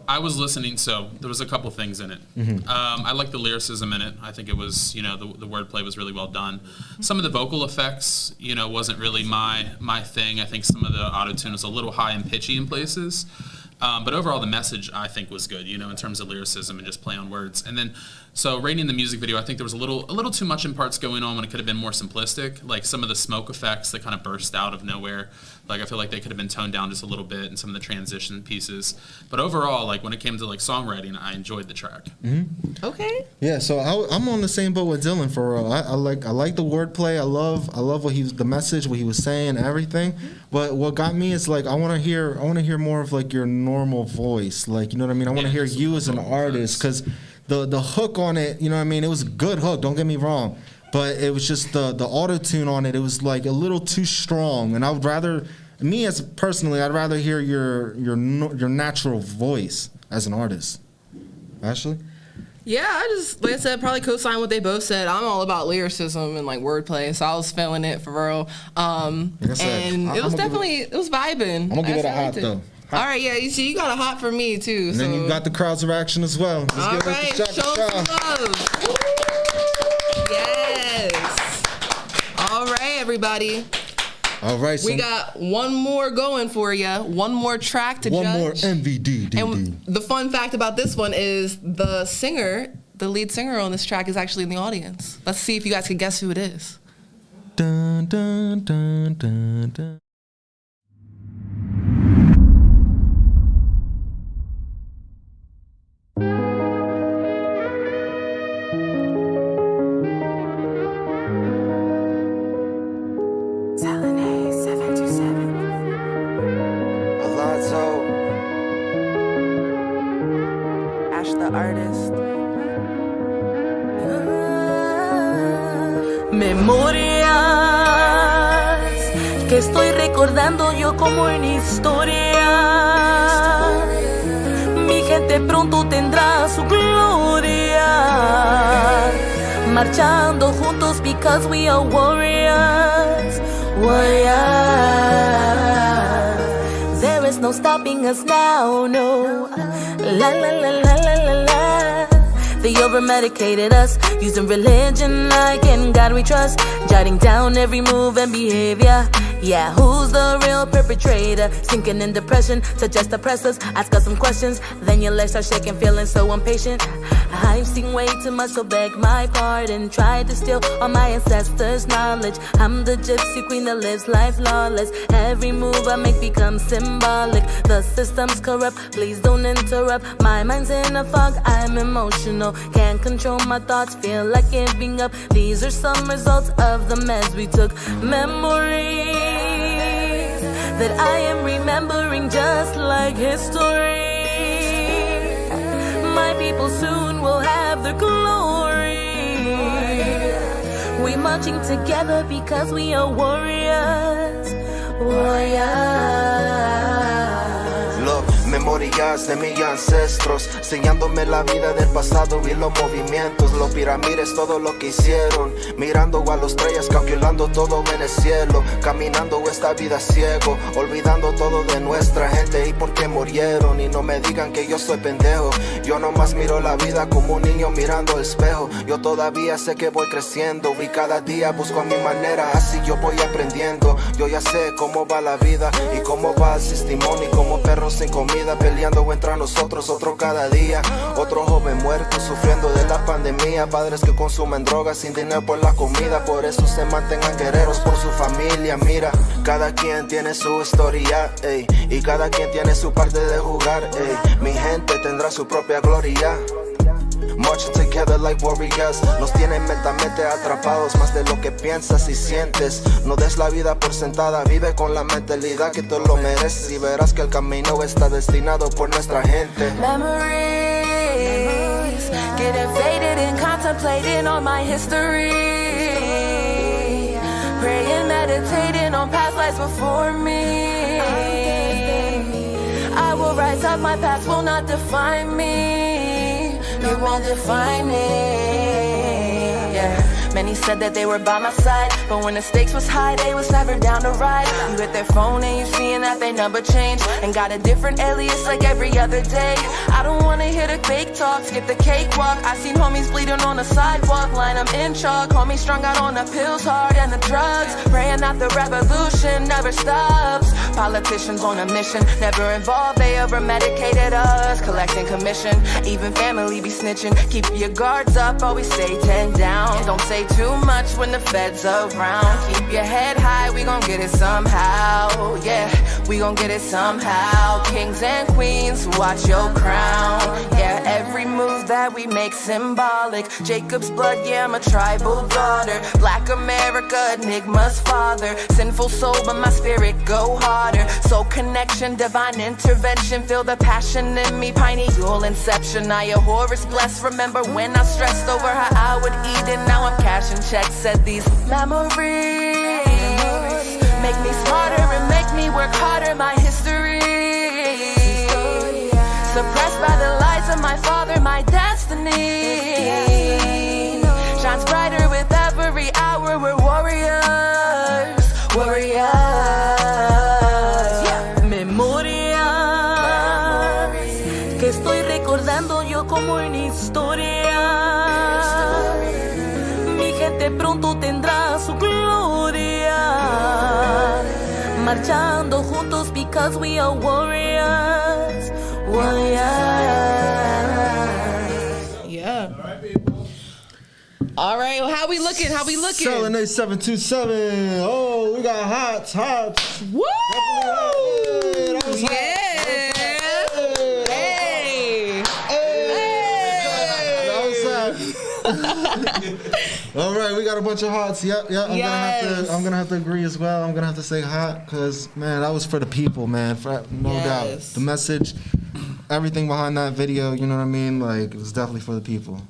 I was listening, so there was a couple things in it. Mhm. I like the lyricism in it. I think it was, the wordplay was really well done. Some of the vocal effects, wasn't really my thing. I think some of the auto-tune was a little high and pitchy in places. But overall, the message, I think, was good, in terms of lyricism and just play on words. And then, so rating the music video, I think there was a little too much in parts going on when it could have been more simplistic. Like some of the smoke effects that kind of burst out of nowhere. Like I feel like they could have been toned down just a little bit, and some of the transition pieces. But overall, like when it came to like songwriting, I enjoyed the track. Mm-hmm. Okay. Yeah, so I'm on the same boat with Dylan for real. I like the wordplay. I love what the message, what he was saying, everything. But what got me is like I want to hear more of like your normal voice. Like, you know what I mean? I want to hear you as an artist, because the hook on it, you know what I mean? It was a good hook, don't get me wrong. But it was just the auto-tune on it. It was like a little too strong. And I would rather, I'd rather hear your natural voice as an artist. Ashley? Yeah, like I said, probably co-sign what they both said. I'm all about lyricism and like wordplay, so I was feeling it for real. Like I said, and it was vibing. I'm gonna give it a hot though. All right, yeah, you got a hot for me too. And then you got the crowd's reaction as well. Let's all give right, it the show some love. Yes. All right, everybody. All right, we got one more going for you. One more track to judge. One more MVD. And the fun fact about this one is the lead singer on this track is actually in the audience. Let's see if you guys can guess who it is. Dun, dun, dun, dun, dun. Artist. Memorias que estoy recordando yo como en historia. Mi gente pronto tendrá su gloria. Marchando juntos because we are warriors. Warriors. There is no stopping us now, no. La la la la la la la. They over-medicated us, using religion like in God we trust, jotting down every move and behavior. Yeah, who's the real perpetrator? Sinking in depression to just oppress us. Ask us some questions, then your legs start shaking, feeling so impatient. I've seen way too much, so beg my pardon. Tried to steal all my ancestors' knowledge. I'm the gypsy queen that lives life lawless. Every move I make becomes symbolic. The system's corrupt, please don't interrupt. My mind's in a fog, I'm emotional. Can't control my thoughts, feel like giving up. These are some results of the meds we took. Memories that I am remembering just like history. My people soon will have their glory. We marching together because we are warriors. Warriors. Look, memorias de mis ancestros, enseñándome la vida del pasado y los movimientos, los pirámides, todo lo que hicieron, mirando a los estrellas, calculando todo en el cielo, caminando esta vida ciego, olvidando todo de nuestra gente y por qué murieron. Y no me digan que yo soy pendejo, yo nomás miro la vida como un niño mirando el espejo. Yo todavía sé que voy creciendo y cada día busco a mi manera, así yo voy aprendiendo. Yo ya sé cómo va la vida y cómo va el testimonio, y como perros sin comida, peleando entre nosotros, otro cada día. Otro joven muerto, sufriendo de la pandemia. Padres que consumen drogas sin dinero por la comida, por eso se mantengan guerreros por su familia. Mira, cada quien tiene su historia, ey, y cada quien tiene su parte de jugar, ey. Mi gente tendrá su propia gloria. Marching together like warriors. Nos tienen mentalmente atrapados más de lo que piensas y sientes. No des la vida por sentada, vive con la mentalidad que tú lo mereces y verás que el camino está destinado por nuestra gente. Memories, getting faded and contemplating on my history. Praying, meditating on past lives before me. I will rise up, my past will not define me. It won't define me, yeah. Many said that they were by my side, but when the stakes was high, they was never down to ride. You hit their phone and you seeing that they number changed and got a different alias like every other day. I don't wanna hear the fake talk, skip the cakewalk. I seen homies bleeding on the sidewalk, line them in chalk. Homies strung out on the pills hard and the drugs, praying that the revolution never stops. Politicians on a mission, never involved, they ever medicated us. Collecting commission, even family be snitching. Keep your guards up, always stay 10 down. Don't say too much when the feds around. Keep your head high, we gon' get it somehow. Yeah, we gon' get it somehow. Kings and queens, watch your crown. Yeah, every move that we make symbolic. Jacob's blood, yeah, I'm a tribal daughter. Black America, Enigma's father. Sinful soul, but my spirit go harder. Soul connection, divine intervention. Feel the passion in me, pineal inception. I a Horus blessed. Remember when I stressed over how I would eat and now I'm cashing checks. Said these memories make me smarter and make me work harder. My history suppressed by the lies of my father. My destiny shines brighter with every hour. We're warriors, warriors. Memoria que estoy recordando yo como una historia. Mi gente pronto tendrá su gloria. Marchando juntos because we are warriors, warriors. Yeah. All right, well, how we looking? How we looking? Selling a 727. Oh, we got hots. Woo! Hey, that was hot. All right, we got a bunch of hots. Yep. I'm gonna have to agree as well. I'm gonna have to say hot because man, that was for the people, man. No doubt. The message, everything behind that video, you know what I mean? Like, it was definitely for the people.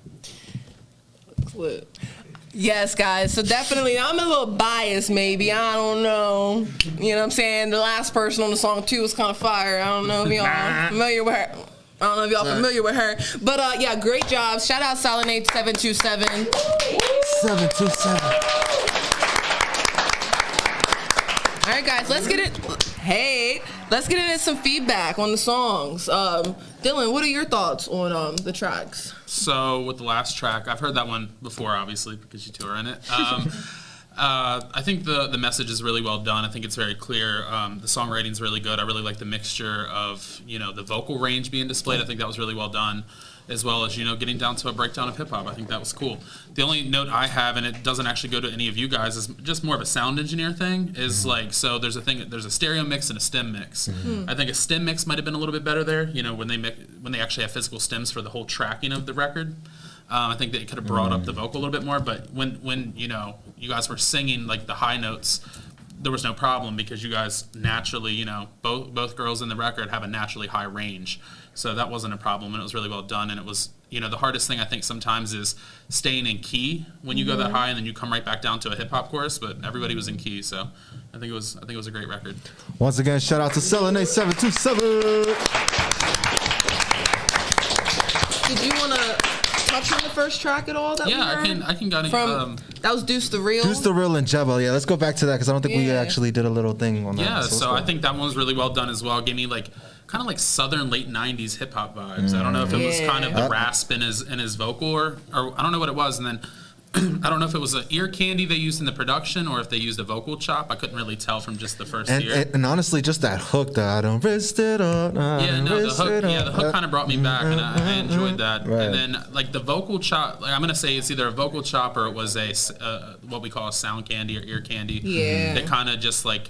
Yes, guys. So definitely, I'm a little biased, maybe. I don't know. You know what I'm saying? The last person on the song too was kind of fire. I don't know if y'all familiar with her. I don't know if y'all familiar with her, but yeah, great job. Shout out Salinate 727. 727. All right, guys, let's get it. Hey, let's get into some feedback on the songs. Dylan, what are your thoughts on the tracks? So with the last track, I've heard that one before, obviously, because you two are in it. I think the message is really well done. I think it's very clear. The songwriting's really good. I really like the mixture of, the vocal range being displayed. I think that was really well done, as well as, getting down to a breakdown of hip hop. I think that was cool. The only note I have, and it doesn't actually go to any of you guys, is just more of a sound engineer thing, is so there's a stereo mix and a stem mix. I think a stem mix might have been a little bit better there, when they actually have physical stems for the whole tracking of the record. I think that it could have brought up the vocal a little bit more, but when you guys were singing like the high notes, there was no problem because you guys naturally, both girls in the record have a naturally high range, so that wasn't a problem, and it was really well done. And it was, the hardest thing I think sometimes is staying in key when you go that high and then you come right back down to a hip hop chorus. But everybody was in key, so I think it was a great record. Once again, shout out to Selenay 727. Did you want to touch on the first track at all? I can go from that was Deuce the Real. Deuce the Real and Jebel. Yeah, let's go back to that because I don't think we actually did a little thing on that. Yeah, so I think that one was really well done as well. Gave me kind of like southern late '90s hip hop vibes. I don't know if it was kind of the rasp in his vocal or I don't know what it was, and then. I don't know if it was an ear candy they used in the production or if they used a vocal chop. I couldn't really tell from just the first ear. And honestly, just that hook, I don't wrist it up. The hook kind of brought me back, and I enjoyed that. Right. And then, like, the vocal chop, I'm going to say it's either a vocal chop or it was a what we call a sound candy or ear candy. Yeah. That kind of just, like,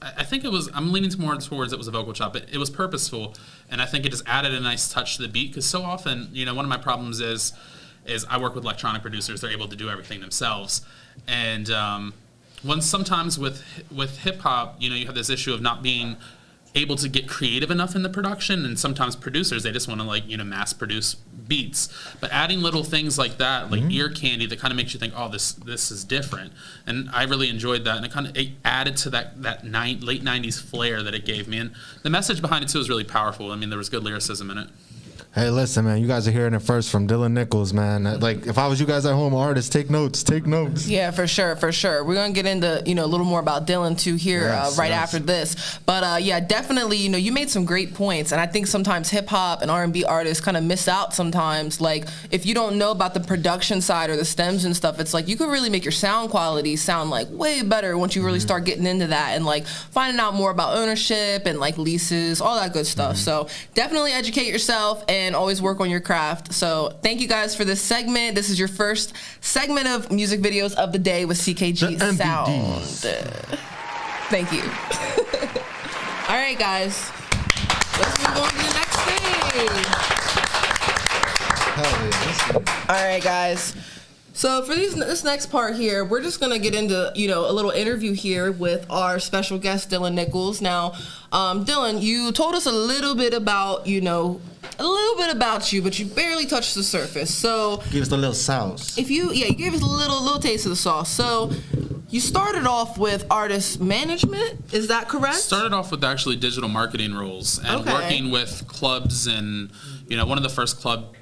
I think it was, I'm leaning more towards it was a vocal chop. It was purposeful, and I think it just added a nice touch to the beat, because so often, one of my problems is I work with electronic producers. They're able to do everything themselves. And sometimes with hip hop, you have this issue of not being able to get creative enough in the production. And sometimes producers, they just want to mass produce beats. But adding little things like that, like ear candy, that kind of makes you think, oh, this is different. And I really enjoyed that. And it added to that late 90s flair that it gave me. And the message behind it too was really powerful. I mean, there was good lyricism in it. Hey, listen, man. You guys are hearing it first from Dylan Nichols, man. Like, if I was you guys at home, artists, take notes. Take notes. Yeah, for sure. We're gonna get into a little more about Dylan too here after this. But yeah, definitely. You made some great points, and I think sometimes hip hop and R&B artists kind of miss out sometimes. Like, if you don't know about the production side or the stems and stuff, it's like you can really make your sound quality sound like way better once you really start getting into that and like finding out more about ownership and like leases, all that good stuff. So definitely educate yourself and always work on your craft. So thank you guys for this segment. This is your first segment of music videos of the day with C.K.G. Sound. Thank you. All right, guys. Let's move on to the next thing. All right, guys. So for this next part here, we're just gonna get into a little interview here with our special guest Dylan Nichols. Now, Dylan, you told us a little bit about you, but you barely touched the surface. So give us a little sauce. You gave us a little taste of the sauce. So you started off with artist management, is that correct? Started off with actually digital marketing roles and working with clubs, and one of the first club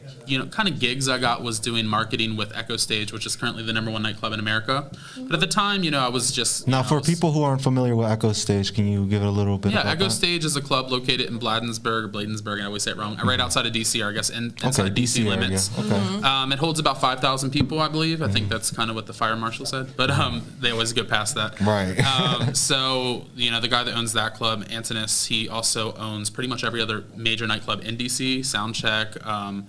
kind of gigs I got was doing marketing with Echo Stage, which is currently the #1 nightclub in America. But at the time, I was just... Now, for people who aren't familiar with Echo Stage, can you give it a little bit about Echo that? Stage is a club located in Bladensburg, I always say it wrong, right outside of D.C., or I guess inside DC limits. It holds about 5,000 people, I believe. I think that's kind of what the fire marshal said, but they always go past that. Right. So, the guy that owns that club, Antonis, he also owns pretty much every other major nightclub in D.C., Soundcheck,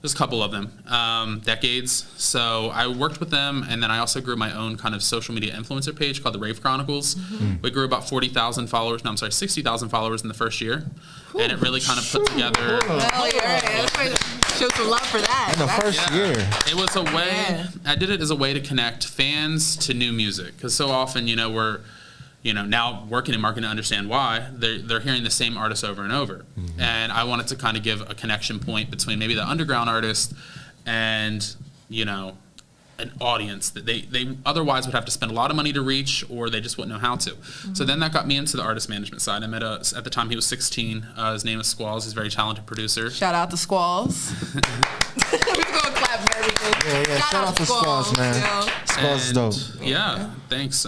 there's a couple of them, Decades. So I worked with them, and then I also grew my own kind of social media influencer page called the Rave Chronicles. We grew about 60,000 followers in the first year. And it really kind of put together... Show some love for that. In the first year. It was a way, I did it as a way to connect fans to new music. Because so often, we're... now working in marketing to understand why, they're hearing the same artists over and over. And I wanted to kind of give a connection point between maybe the underground artist and, an audience that they otherwise would have to spend a lot of money to reach, or they just wouldn't know how to. So then that got me into the artist management side. I met at the time he was 16. His name is Squalls. He's a very talented producer. Shout out to Squalls. We're going to clap for everything. Yeah. Shout out to Squalls, man. Squalls is dope. Yeah, thanks.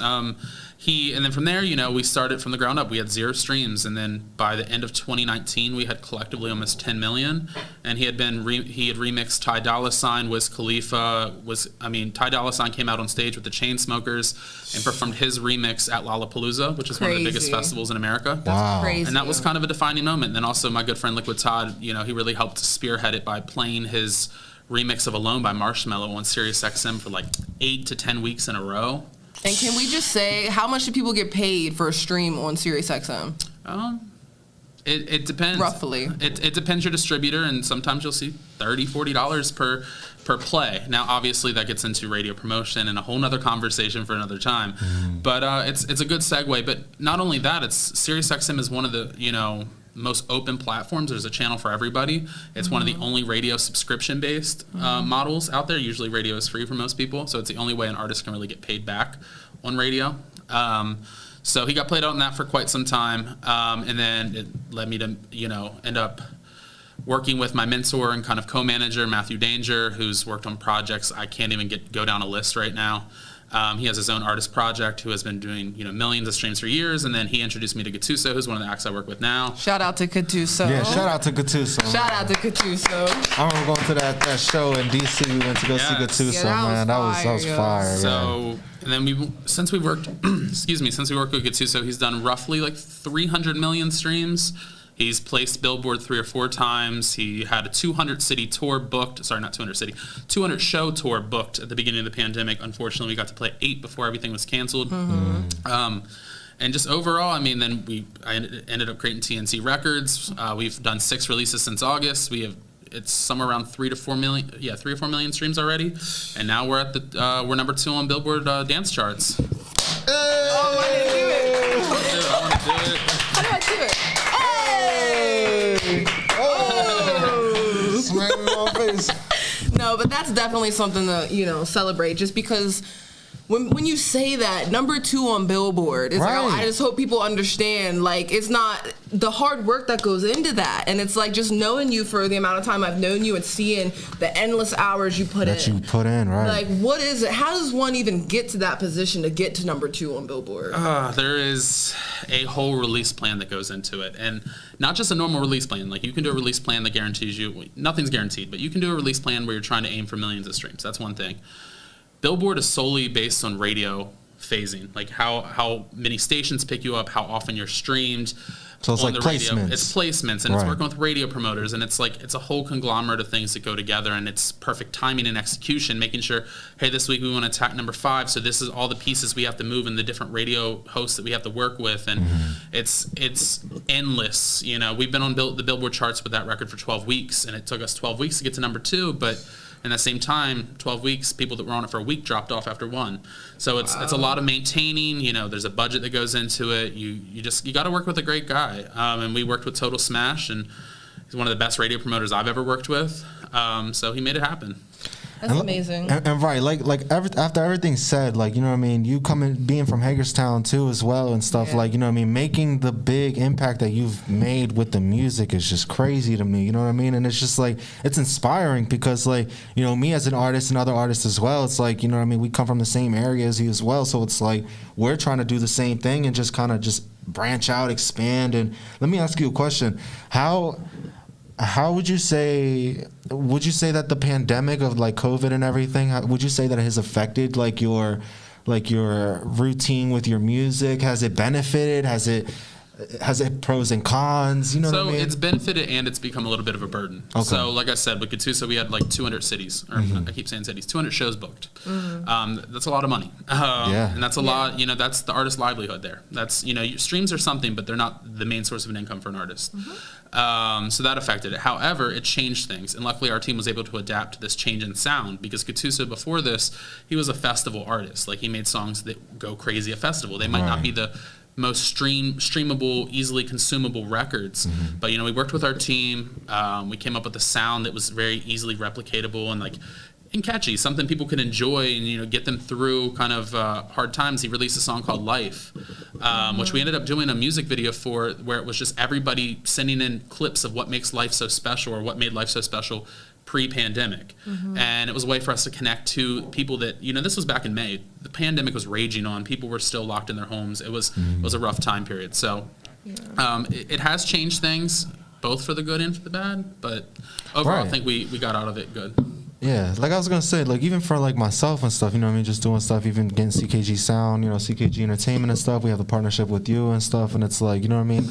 And then from there, we started from the ground up. We had 0 streams, and then by the end of 2019, we had collectively almost 10 million. And he had remixed Ty Dolla $ign, Wiz Khalifa. Ty Dolla $ign came out on stage with the Chainsmokers and performed his remix at Lollapalooza, which is one of the biggest festivals in America. That's crazy. And that was kind of a defining moment. And then also my good friend Liquid Todd, he really helped spearhead it by playing his remix of Alone by Marshmello on SiriusXM for like 8 to 10 weeks in a row. And can we just say, how much do people get paid for a stream on SiriusXM? It depends. Roughly. It depends your distributor, and sometimes you'll see $30, $40 per play. Now, obviously, that gets into radio promotion and a whole nother conversation for another time. But it's a good segue. But not only that, SiriusXM is one of the, most open platforms. There's a channel for everybody. It's one of the only radio subscription-based models out there. Usually radio is free for most people, so it's the only way an artist can really get paid back on radio. So he got played out in that for quite some time, and then it led me to, end up working with my mentor and kind of co-manager, Matthew Danger, who's worked on projects I can't even go down a list right now. He has his own artist project who has been doing, millions of streams for years, and then he introduced me to Gattuso, who's one of the acts I work with now. Shout out to Gattuso. Yeah, shout out to Gattuso. Shout out to Gattuso. I remember going to that show in DC. We went to go see Gattuso, man. That was fire. So, and then since we worked with Gattuso, he's done roughly like 300 million streams. He's placed Billboard 3 or 4 times. He had a 200-city tour booked. Sorry, not 200-city. 200-show tour booked at the beginning of the pandemic. Unfortunately, we got to play 8 before everything was canceled. And just overall, then I ended up creating TNC Records. We've done 6 releases since August. It's somewhere around 3 or 4 million streams already. And now we're at we're number 2 on Billboard dance charts. Oh, I didn't do it. I want to do it. How do I do it? Smack me on my face. No, but that's definitely something to, celebrate, just because when you say that, number 2 on Billboard, it's like, I just hope people understand, like, it's not the hard work that goes into that. And it's like, just knowing you for the amount of time I've known you and seeing the endless hours you put in. Like, what is it? How does one even get to that position to get to number 2 on Billboard? There is a whole release plan that goes into it. And not just a normal release plan. Like, you can do a release plan that guarantees you, nothing's guaranteed, but you can do a release plan where you're trying to aim for millions of streams. That's one thing. Billboard is solely based on radio phasing, like how many stations pick you up, how often you're streamed. So it's like placements. It's placements, and it's working with radio promoters, and it's like, it's a whole conglomerate of things that go together, and it's perfect timing and execution, making sure, hey, this week we want to attack number 5, so this is all the pieces we have to move and the different radio hosts that we have to work with, and it's endless. You know, we've been on the Billboard charts with that record for 12 weeks, and it took us 12 weeks to get to number 2, but in the same time, 12 weeks, people that were on it for a week dropped off after 1. So it's a lot of maintaining. You know, there's a budget that goes into it. You got to work with a great guy. And we worked with Total Smash, and he's one of the best radio promoters I've ever worked with. So he made it happen. That's amazing. And right, after everything's said, like, you know what I mean, you being from Hagerstown too as well and stuff, like, you know what I mean, making the big impact that you've made with the music is just crazy to me, you know what I mean? And it's just like, it's inspiring because, like, you know, me as an artist and other artists as well, it's like, you know what I mean, we come from the same area as you as well, so it's like we're trying to do the same thing and just kind of just branch out, expand. And let me ask you a question. How would you say that the pandemic of like COVID and everything, would you say that it has affected like your routine with your music? Has it benefited? Has it pros and cons? You know what I mean? So it's benefited and it's become a little bit of a burden. Okay. So like I said, with Katusa, we had like 200 cities, or I keep saying cities, 200 shows booked. That's a lot of money. And that's a lot, you know, that's the artist's livelihood there. That's, you know, streams are something, but they're not the main source of an income for an artist. So that affected it. However, it changed things. And luckily our team was able to adapt to this change in sound, because Katusa, before this, he was a festival artist. Like, he made songs that go crazy at festival. They might not be the most streamable, easily consumable records. But, you know, we worked with our team. We came up with a sound that was very easily replicatable and catchy, something people could enjoy and, you know, get them through kind of hard times. He released a song called Life, which we ended up doing a music video for, where it was just everybody sending in clips of what makes life so special, or what made life so special pre-pandemic. And it was a way for us to connect to people that, you know, this was back in May. The pandemic was raging on. People were still locked in their homes. It was a rough time period. So it has changed things, both for the good and for the bad. But overall, I think we got out of it good. Yeah, like I was gonna say, like, even for like myself and stuff, you know what I mean, just doing stuff, even getting C.K.G sound, you know, C.K.G Entertainment and stuff. We have the partnership with you and stuff, and it's like, you know what I mean,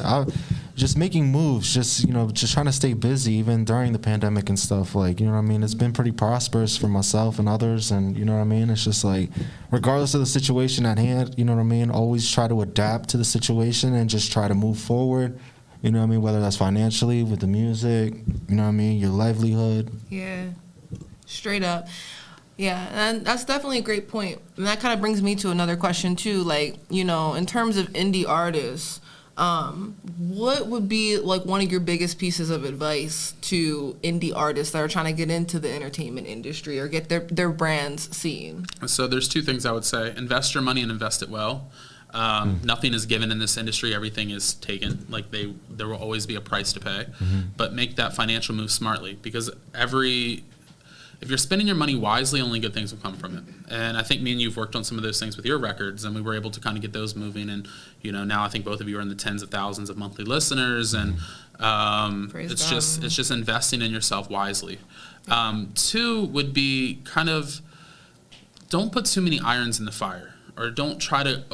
just making moves, just, you know, just trying to stay busy even during the pandemic and stuff. Like, you know what I mean, it's been pretty prosperous for myself and others, and you know what I mean, it's just like, regardless of the situation at hand, you know what I mean, always try to adapt to the situation and just try to move forward. You know what I mean, whether that's financially, with the music, you know what I mean, your livelihood. Yeah. Straight up. Yeah, and that's definitely a great point. And that kind of brings me to another question too, like, you know, in terms of indie artists, what would be like one of your biggest pieces of advice to indie artists that are trying to get into the entertainment industry or get their brands seen? So there's 2 things I would say. Invest your money and invest it well. Nothing is given in this industry. Everything is taken. Like, there will always be a price to pay. But make that financial move smartly, because if you're spending your money wisely, only good things will come from it. And I think me and you've worked on some of those things with your records, and we were able to kind of get those moving. And, you know, now I think both of you are in the tens of thousands of monthly listeners, and it's just investing in yourself wisely. 2 would be kind of, don't put too many irons in the fire, or don't try to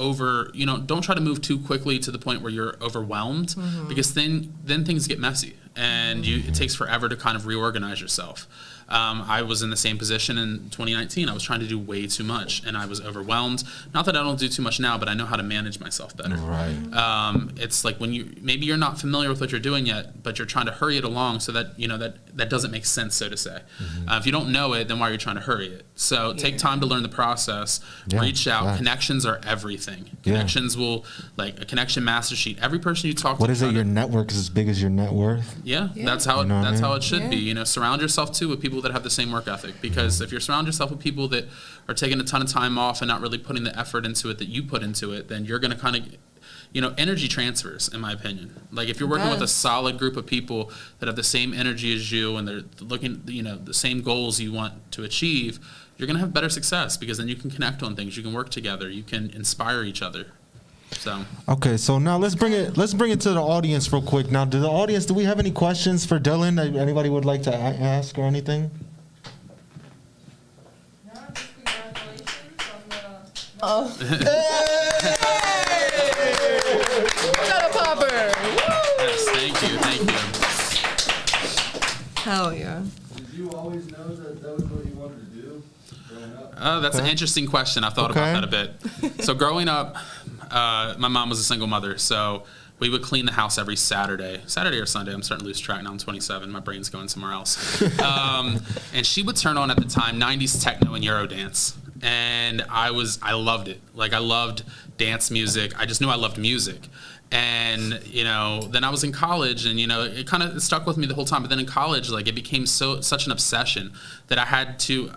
move too quickly to the point where you're overwhelmed, because then things get messy, and it takes forever to kind of reorganize yourself. I was in the same position in 2019. I was trying to do way too much, and I was overwhelmed. Not that I don't do too much now, but I know how to manage myself better. Right. It's like when maybe you're not familiar with what you're doing yet, but you're trying to hurry it along so that, you know, that doesn't make sense, so to say. If you don't know it, then why are you trying to hurry it? So take time to learn the process. Reach out. Right. Connections are everything. Connections will, like a connection master sheet. Every person you talk to. What is it? Your network is as big as your net worth. Yeah, that's how it should be. Yeah. You know, surround yourself too with people that have the same work ethic. Because if you surround yourself with people that are taking a ton of time off and not really putting the effort into it that you put into it, then you're going to kind of, you know, energy transfers, in my opinion. Like if you're working with a solid group of people that have the same energy as you and they're looking, you know, the same goals you want to achieve, you're going to have better success because then you can connect on things, you can work together, you can inspire each other. So okay, so now let's bring it to the audience real quick. Now, do we have any questions for Dylan? Anybody would like to ask or anything? Oh. Shut up, Popper. Yes, thank you. Hell yeah. Did you always know that was what you wanted to do growing up? That's an interesting question. I've thought about that a bit. So growing up, my mom was a single mother, so we would clean the house every Saturday or Sunday. I'm starting to lose track now. I'm 27. My brain's going somewhere else. And she would turn on at the time 90s techno and Eurodance. And I loved it. Like I loved dance music. I just knew I loved music. And, you know, then I was in college and, you know, it kind of stuck with me the whole time. But then in college, like it became such an obsession that I had to,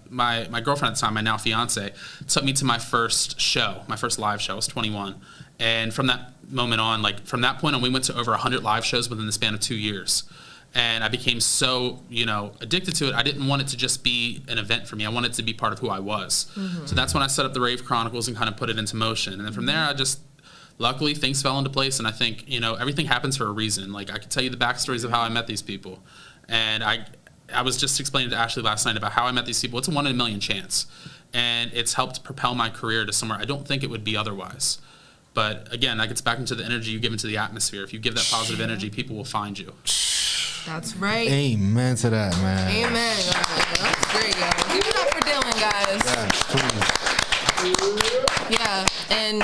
my girlfriend at the time, my now fiance, took me to my first live show. I was 21. And from that moment on, like from that point on, we went to over 100 live shows within the span of 2 years. And I became so, you know, addicted to it. I didn't want it to just be an event for me. I wanted it to be part of who I was. Mm-hmm. So that's when I set up the Rave Chronicles and kind of put it into motion. And then from there, luckily things fell into place. And I think, you know, everything happens for a reason. Like I could tell you the backstories of how I met these people. And I was just explaining to Ashley last night about how I met these people. It's a 1 in a million chance. And it's helped propel my career to somewhere I don't think it would be otherwise. But again, that gets back into the energy you give into the atmosphere. If you give that positive energy, people will find you. That's right. Amen to that, man. Amen. That's great, guys. Give it up for Dylan, guys. Yeah, and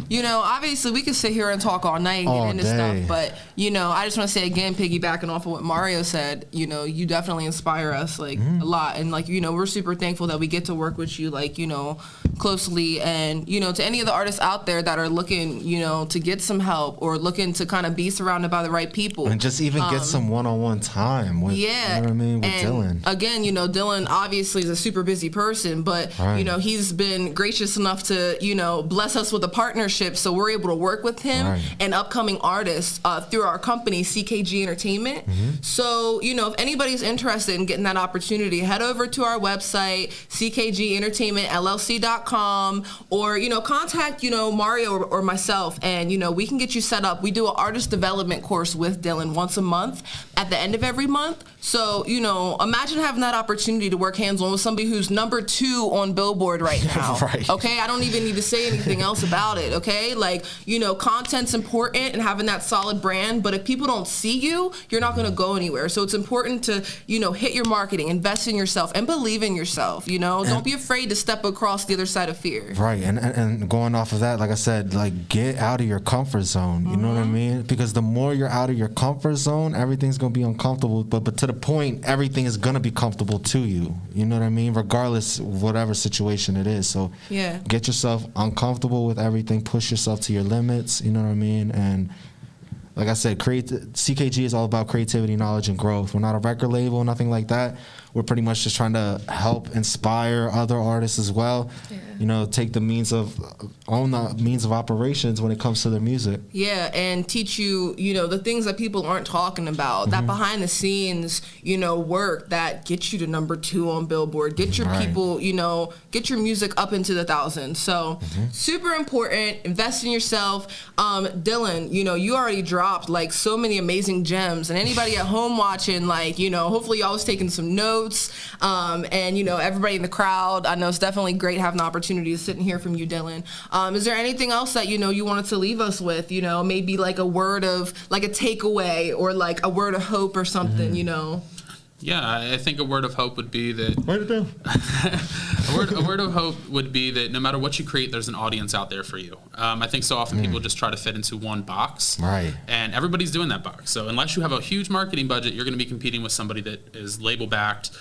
you know, obviously we could sit here and talk all night and get into stuff, but you know, I just want to say again, piggybacking off of what Mario said, you know, you definitely inspire us like a lot, and like, you know, we're super thankful that we get to work with you, like, you know, closely. And you know, to any of the artists out there that are looking, you know, to get some help or looking to kind of be surrounded by the right people and just even get some one-on-one time with, you know what I mean, with Dylan. Again, you know, Dylan obviously is a super busy person, but you know, he's been gracious enough to, you know, bless us with a partnership, so we're able to work with him and upcoming artists through our company, C.K.G Entertainment. So, you know, if anybody's interested in getting that opportunity, head over to our website, ckgentertainmentllc.com, or, you know, contact, you know, Mario or myself, and, you know, we can get you set up. We do an artist development course with Dylan once a month at the end of every month. So, you know, imagine having that opportunity to work hands-on with somebody who's number 2 on Billboard right now. Okay? I don't even need to say anything else about it, okay? Like, you know, content's important and having that solid brand, but if people don't see you, you're not going to go anywhere. So it's important to, you know, hit your marketing, invest in yourself, and believe in yourself, you know? Don't be afraid to step across the other side of fear. Right, and going off of that, like I said, like, get out of your comfort zone, you know what I mean? Because the more you're out of your comfort zone, everything's going to be uncomfortable, but to the point, everything is going to be comfortable to you, you know what I mean? Regardless of whatever situation it is. So get yourself uncomfortable with everything, push yourself to your limits, you know what I mean? And like I said, C.K.G is all about creativity, knowledge, and growth. We're not a record label, nothing like that. We're pretty much just trying to help inspire other artists as well. You know, take the means of operations when it comes to their music. Yeah, and teach you, you know, the things that people aren't talking about, that behind the scenes, you know, work that gets you to number 2 on Billboard, get your people, you know, get your music up into the thousands. So super important, invest in yourself. Dylan, you know, you already dropped like so many amazing gems, and anybody at home watching, like, you know, hopefully y'all was taking some notes. And, you know, everybody in the crowd, I know it's definitely great having the opportunity to sit and hear from you, Dylan. Is there anything else that, you know, you wanted to leave us with, you know, maybe like a word of, like a takeaway or like a word of hope or something, you know? Yeah, I think a word of hope would be that a word of hope would be that no matter what you create, there's an audience out there for you. I think so often people just try to fit into one box, and everybody's doing that box. So unless you have a huge marketing budget, you're going to be competing with somebody that is label backed,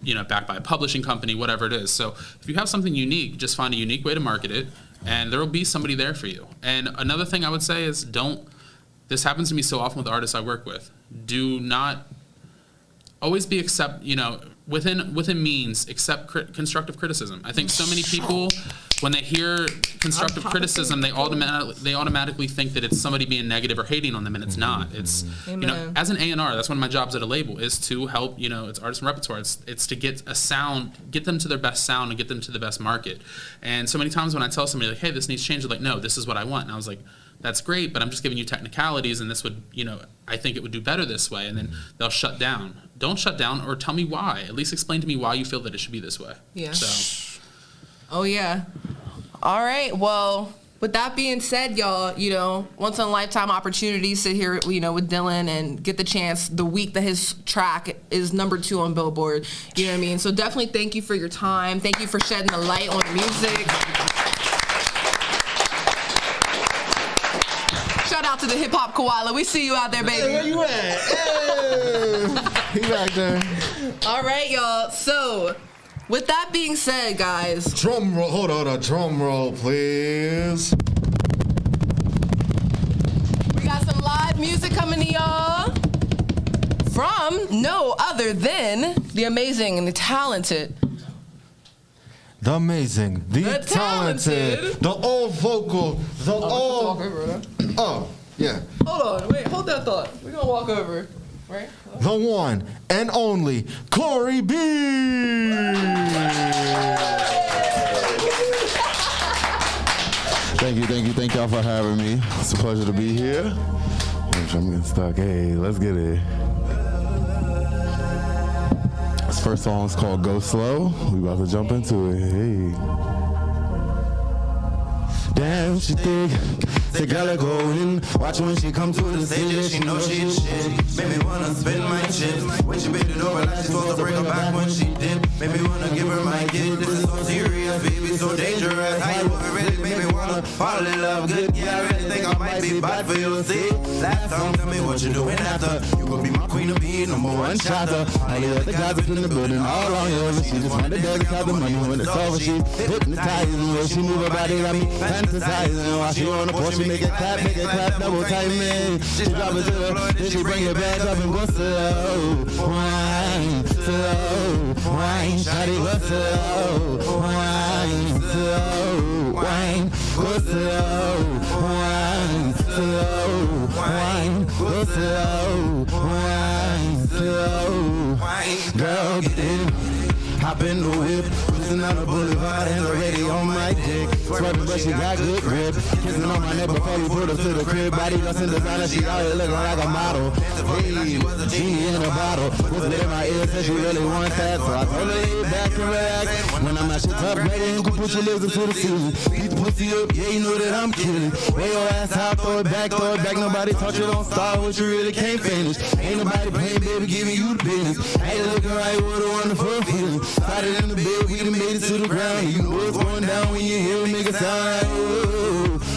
you know, backed by a publishing company, whatever it is. So if you have something unique, just find a unique way to market it, and there will be somebody there for you. And another thing I would say is this happens to me so often with artists I work with. do not always be within means, accept constructive criticism. I think so many people, when they hear constructive criticism, they automatically think that it's somebody being negative or hating on them, and it's not. It's as an A&R, that's one of my jobs at a label, is to help, it's artist and repertoire. It's to get them to their best sound and get them to the best market. And so many times when I tell somebody, like, hey, this needs change, they're like, no, this is what I want. And I was like, that's great, but I'm just giving you technicalities, and this would, I think it would do better this way. And then they'll shut down. Don't shut down, or tell me why. At least explain to me why you feel that it should be this way. Yeah. So. Oh, yeah. All right. Well, with that being said, y'all, once in a lifetime opportunity, sit here, with Dylan and get the chance the week that his track is #2 on Billboard. You know what I mean? So definitely thank you for your time. Thank you for shedding the light on the music. Shout out to the hip hop koala. We see you out there, baby. Hey, where you at? Hey, he back there. All right, y'all. So, with that being said, guys. Drum roll. Hold on, a drum roll, please. We got some live music coming to y'all from no other than the amazing and the talented. The amazing, the talented, the old vocal, the old. Walk over, oh, yeah. Hold on, wait, hold that thought. We're gonna walk over, right? The one and only Corey B. Thank y'all for having me. It's a pleasure to be here. I'm getting stuck. Hey, let's get it. This first song is called Go Slow. We about to jump into it. Hey. Damn, she thick. The girl go in. Watch when she come to the stage, she know she's shit. Made me wanna spin my chips. When she bent it over like she's supposed to break her back when she did. Made me wanna give her my gift. This is so serious, baby, so dangerous. How you really made me wanna fall in love. Good, yeah, I really think I might be bad for you, see. Last song, tell me what you're doing after. You could be my queen of being #1 shotter. All the other guys up in the building, all on yours. She just wanted to have the money when it's over. She hypnotizing the way she move her body, got me fantasizing. While she on the porch, she make it clap, double time, man. She drop it to the floor, then she bring it back up and go slow. Wine, slow, wine, shawty, go slow. Wine, slow, wine, go slow. Wine, slow, wine, go slow. Wine, slow, wine, girl, get in. Hop in the whip, cruising on the boulevard and already on my dick. Swerving, but she got good grip. Kissing on my neck before we put her to the crib. Body dressed in designer, she out here looking like a model. Hey, genie in a bottle. Whispered in my ear, said she really wants that. So I told her lay back and relax. When I'm at shit up, ready, you can put your lips into the ceiling. Beat the pussy up, yeah, you know that I'm kidding. Weigh your ass out, throw it back. Nobody touch it, don't start what you really can't finish. Ain't nobody playing, baby, giving you the business. Ain't looking right with a wonderful feeling. Started in the bed, we done made it to the ground. You know what's going down when you hear a nigga sound like,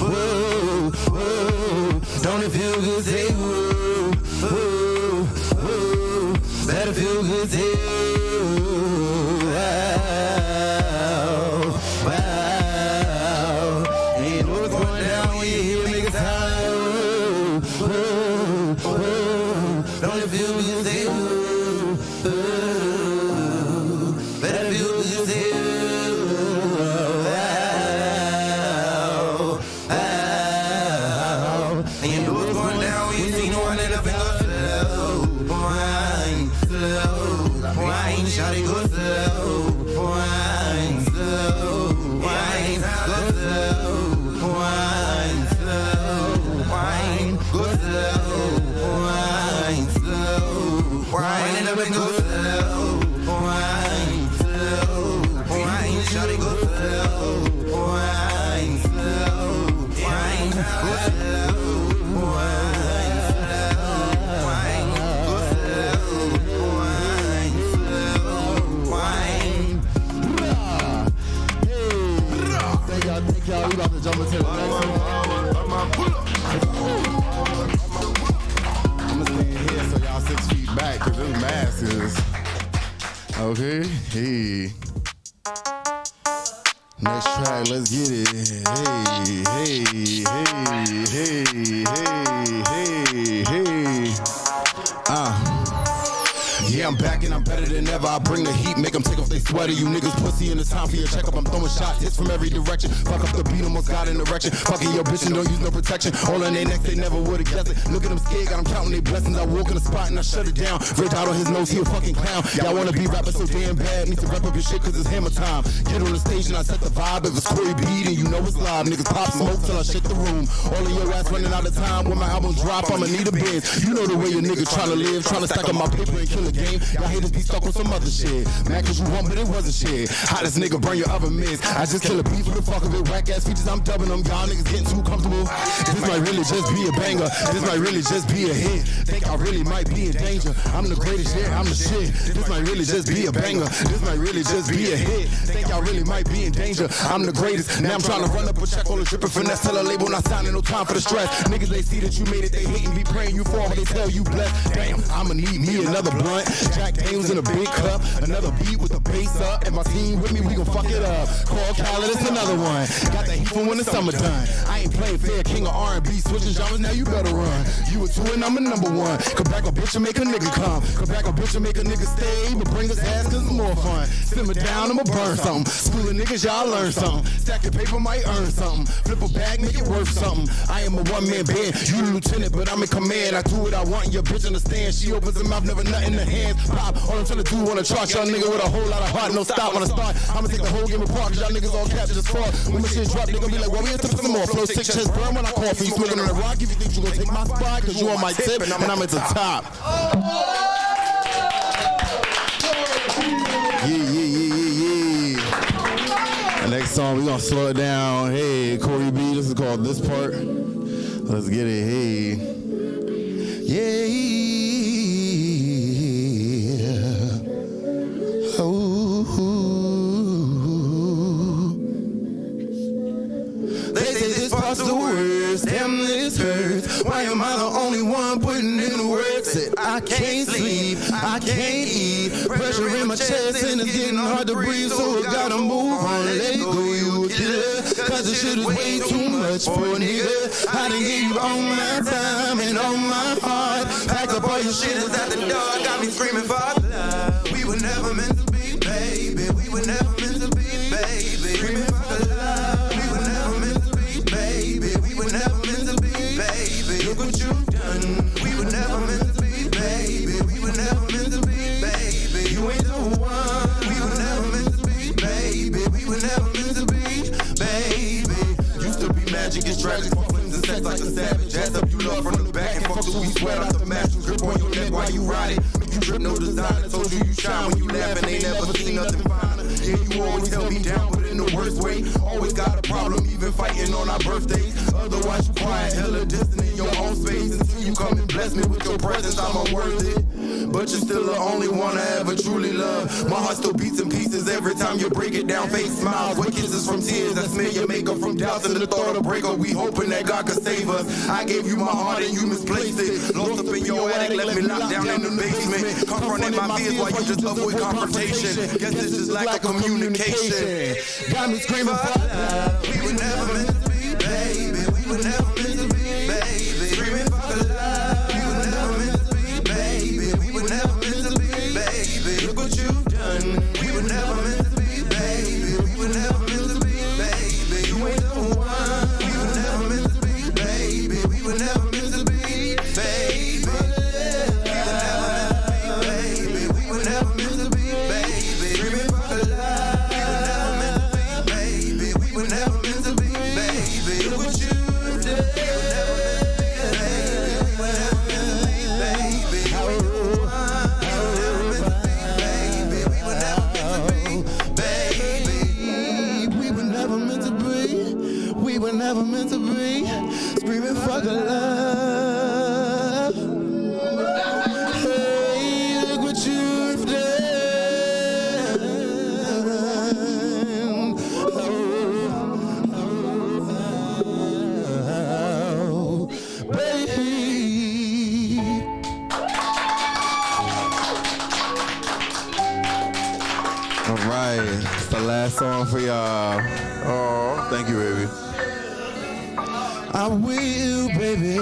whoa, whoa, whoa. Don't it feel good, say whoa, whoa, whoa. Better feel good, say wow, wow. And you know what's going down when you hear a nigga sound like, whoa, whoa, whoa. Don't it feel good, say whoa, whoa. Y'all, we about to jump into the next one. I'ma stay in here so y'all 6 feet back, cause this mask is okay. Hey. Next track, let's get it. Hey, hey, hey, hey, hey, hey, hey. Yeah, I'm back and I'm better than ever. I bring the heat, make them take off they sweater. You niggas pussy in the time for your checkup. I'm throwing shots, hits from every direction. Fuck up the beat, almost got an erection. Fucking your bitch and don't use no protection. All on their necks, they never would've guessed it. Look at them scared, got them counting their blessings. I walk in the spot and I shut it down. Red out on his nose, he a fucking clown. Y'all wanna be rapping so damn bad, need to rap up your shit cause it's hammer time. Get on the stage and I set the vibe. If it's Corey B, then you know it's live. Niggas pop smoke till I shake the room. All of your ass running out of time. When my album drop, I'ma need a Benz. You know the way your nigga tryna live, tryna stack up my paper and kill a game. Y'all haters be stuck on some other shit. Mad cause you want, but it wasn't shit. Hottest nigga, burn your oven mitts. I just kill a beat for the fuck of it. Whack ass features, I'm dubbing them. Y'all niggas getting too comfortable. This might really just be a banger. This might really just be a hit. Think I really might be in danger. I'm the greatest, yeah, I'm the shit. This might really just be a banger. This might really just be a hit. Think I really might be in danger. I'm the greatest. Now I'm trying to run up a check on the drip and finesse. Tell a label not signing, no time for the stress. Niggas, they see that you made it, they hate and be praying you fall, but they tell you blessed. Damn, I'ma need me another blunt. Jack Daniels in a big cup. Another beat with the bass up. And my team with me, we gon' fuck it up. Call Khaled, it's another one. Got the heat for when the summer done. I ain't playing fair, king of R&B. Switching genres, now you better run. You a 2 and I'm a number 1. Come back a bitch and make a nigga come. Come back a bitch and make a nigga stay. But bring us ass cause it's more fun. Simmer down, I'ma burn something. School of niggas, y'all learn something. Stack your paper, might earn something. Flip a bag, make it worth something. I am a one-man band. You the lieutenant, but I'm in command. I do what I want, and your bitch understand. She opens her mouth, never nut in the hands. Pop, all I'm trying to do, wanna charge y'all nigga with a whole lot of heart. No stop when I start. I'ma take the whole game apart, cause y'all niggas all captured as far. When my shit drop, they gon' be like, well, we have to put some more. Flow 6 chest burn when I call for you. Smoking on the rock, if you think you gon' take my spot, cause you on my tip, and I'm at the top. Yeah. The next song, we gonna slow it down. Hey, Corey B, this is called This Part. Let's get it, hey. Yeah. Oh. They say this part's the worst, damn this hurts. Why am I the only one putting in the work? Said I can't sleep, I can't eat. Pressure in my chest and it's getting hard to breathe. So I gotta move on, let go, you a killer. Cause this shit is way too much for a nigga. I done gave you all my time and all my heart. Packed up all your shit, is at the door. Got me screaming for love. We were never meant to be, baby. We were never meant to be, baby. Screaming for love. We were never meant to be, baby. We were never meant to be, baby. Look what you've done. We were never meant to be, baby. We were never meant to be, baby. You ain't the one. We were never meant to be, baby. We were never meant to be, baby. Used to be magic, it's tragic. Flames and sex like a savage. Ass up, you love from the back and fuck till we sweat out the match. Grip on your neck while you ride it. Make you drip, no design. I told you you shine when you laugh and ain't never seen nothing finer. Yeah, you always held me down, but in the worst way. Always got a problem, even fighting on our birthdays. Otherwise, you quiet, hella distant in your own space. Until you come and bless me with your presence, I'm unworthy. But you're still the only one I ever truly love. My heart still beats in pieces every time you break it down. Fake smiles, what kisses from tears that smell your makeup from doubts and the thought of breakup. We hoping that God could save us. I gave you my heart and you misplaced it. Lost up in your attic, left me locked down in the basement. Confronting my fears while you just avoid confrontation. Guess it's just lack of communication. Got me screaming for love. We were never meant to be, baby. We were never meant to be, baby. Screaming for love. We were never meant to be, baby. We were never meant to be, baby. Look what you've done. We were never meant to be, baby. We were never meant to be, baby. You ain't the one. We were never meant to be, baby. We were never meant to be, baby. We were never meant to be, baby. Screaming for love. We were never meant to be, baby. We were never meant to be, baby. Look what you've done. We were never meant to be, baby. We were never meant to be, baby. We were never meant to be, baby. We were never meant to be, baby. We were never meant to be. We were never meant to be. Screaming fuck love. Hey, look what you've done. Oh, baby. All right, it's the last song for y'all. Oh, thank you, baby. I will, baby.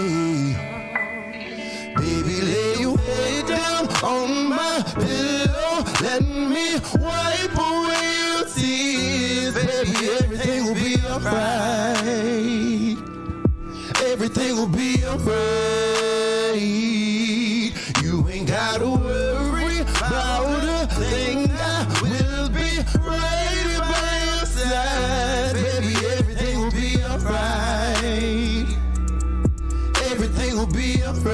Baby, lay your head down on my pillow. Let me wipe away your tears. Baby, everything will be alright. Everything will be alright. You ain't gotta worry about a thing. I will be right by your side. Baby, everything will be alright. Everything will be alright.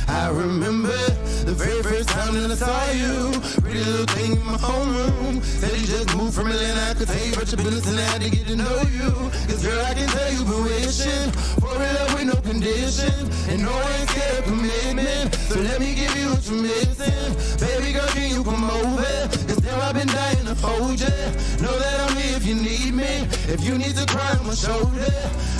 I remember the very first time that I saw you. Pretty little thing in my homeroom. Said you just moved from Atlanta. I could tell you about your business and I had to get to know you. Cause girl, I can tell you've been wishing for it up with no conditions. And no, I ain't scared of commitment. So let me give you what you're missing. Baby girl, can you come over? Cause damn, I've been dying to hold you. Know that I'm here if you need me. If you need to cry on my shoulder.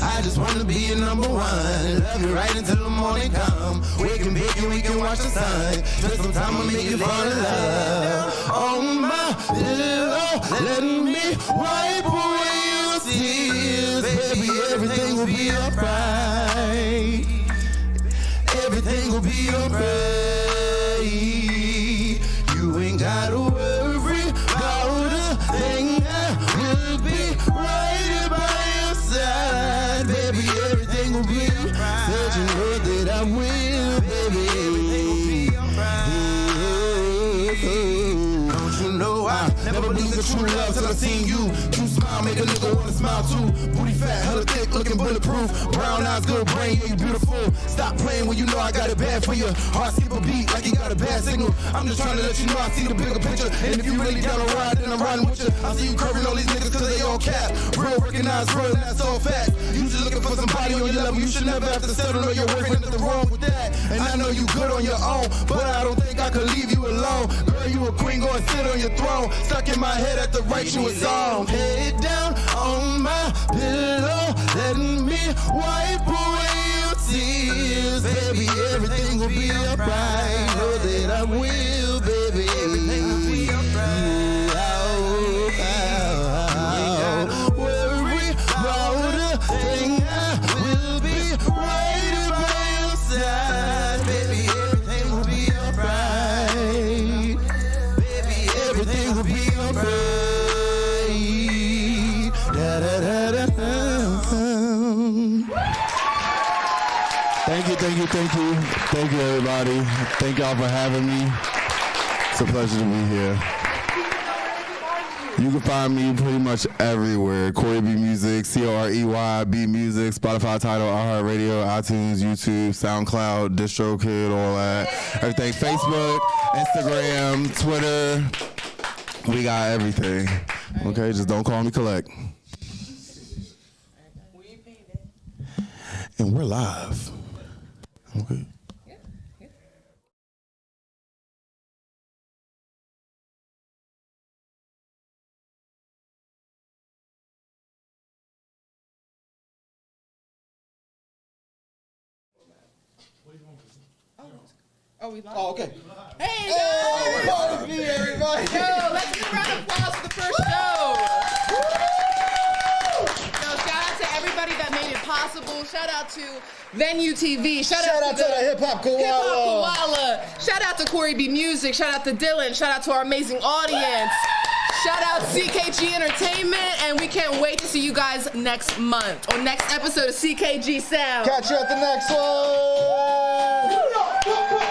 I just wanna be your number one. Love you right until the morning come. We can bake and we can watch the sun. Just some time will make you fall in love. On my pillow, let me wipe away your tears. Baby, everything will be alright. Everything will be alright. You ain't gotta worry about a thing. I will be right by your side. Baby, everything will be alright. Said you know that I will, baby. Everything will be alright. Don't you know I never believed in true love till I seen you. True smile make a nigga wanna smile too. Booty fat, hella thick, looking bulletproof. Brown eyes, good brain, yeah, you beautiful. Stop playing when you know I got it bad for you. Heart skip a beat like you got a bad signal. I'm just trying to let you know I see the bigger picture. And if you really down to ride, then I'm riding with you. I see you curving all these niggas cause they all cap. Real recognized, real, and that's all fact. You just looking for somebody on your level. You should never have to settle on your work, ain't nothing wrong with that. And I know you good on your own, but I don't think I could leave you alone. Girl, you a queen, go and sit on your throne. Stuck in my head at the right you a song. Head down on my pillow. Let me wipe away your tears. Baby, everything will be alright. Know that I will, baby. Everything will be alright. Worry about a thing. I will be right by your side. Baby, everything will be alright. Baby, everything will be alright. Da da da da da. Thank you. Thank you, everybody. Thank y'all for having me. It's a pleasure to be here. You can find me pretty much everywhere. Corey B Music, COREYB Music, Spotify, Tidal, iHeartRadio, iTunes, YouTube, SoundCloud, DistroKid, all that. Everything. Facebook, Instagram, Twitter. We got everything. Okay, just don't call me collect. And we're live. Okay. Oh, we live? Oh, okay. Hey, guys! Everybody. Yo, let's give a round of applause for the first show. So shout out to everybody that made it possible. Shout out to Venue TV. Shout out to the Hip Hop Koala. Shout out to Corey B Music. Shout out to Dylan. Shout out to our amazing audience. Shout out C.K.G Entertainment, and we can't wait to see you guys next month or next episode of C.K.G Sound. Catch you at the next one.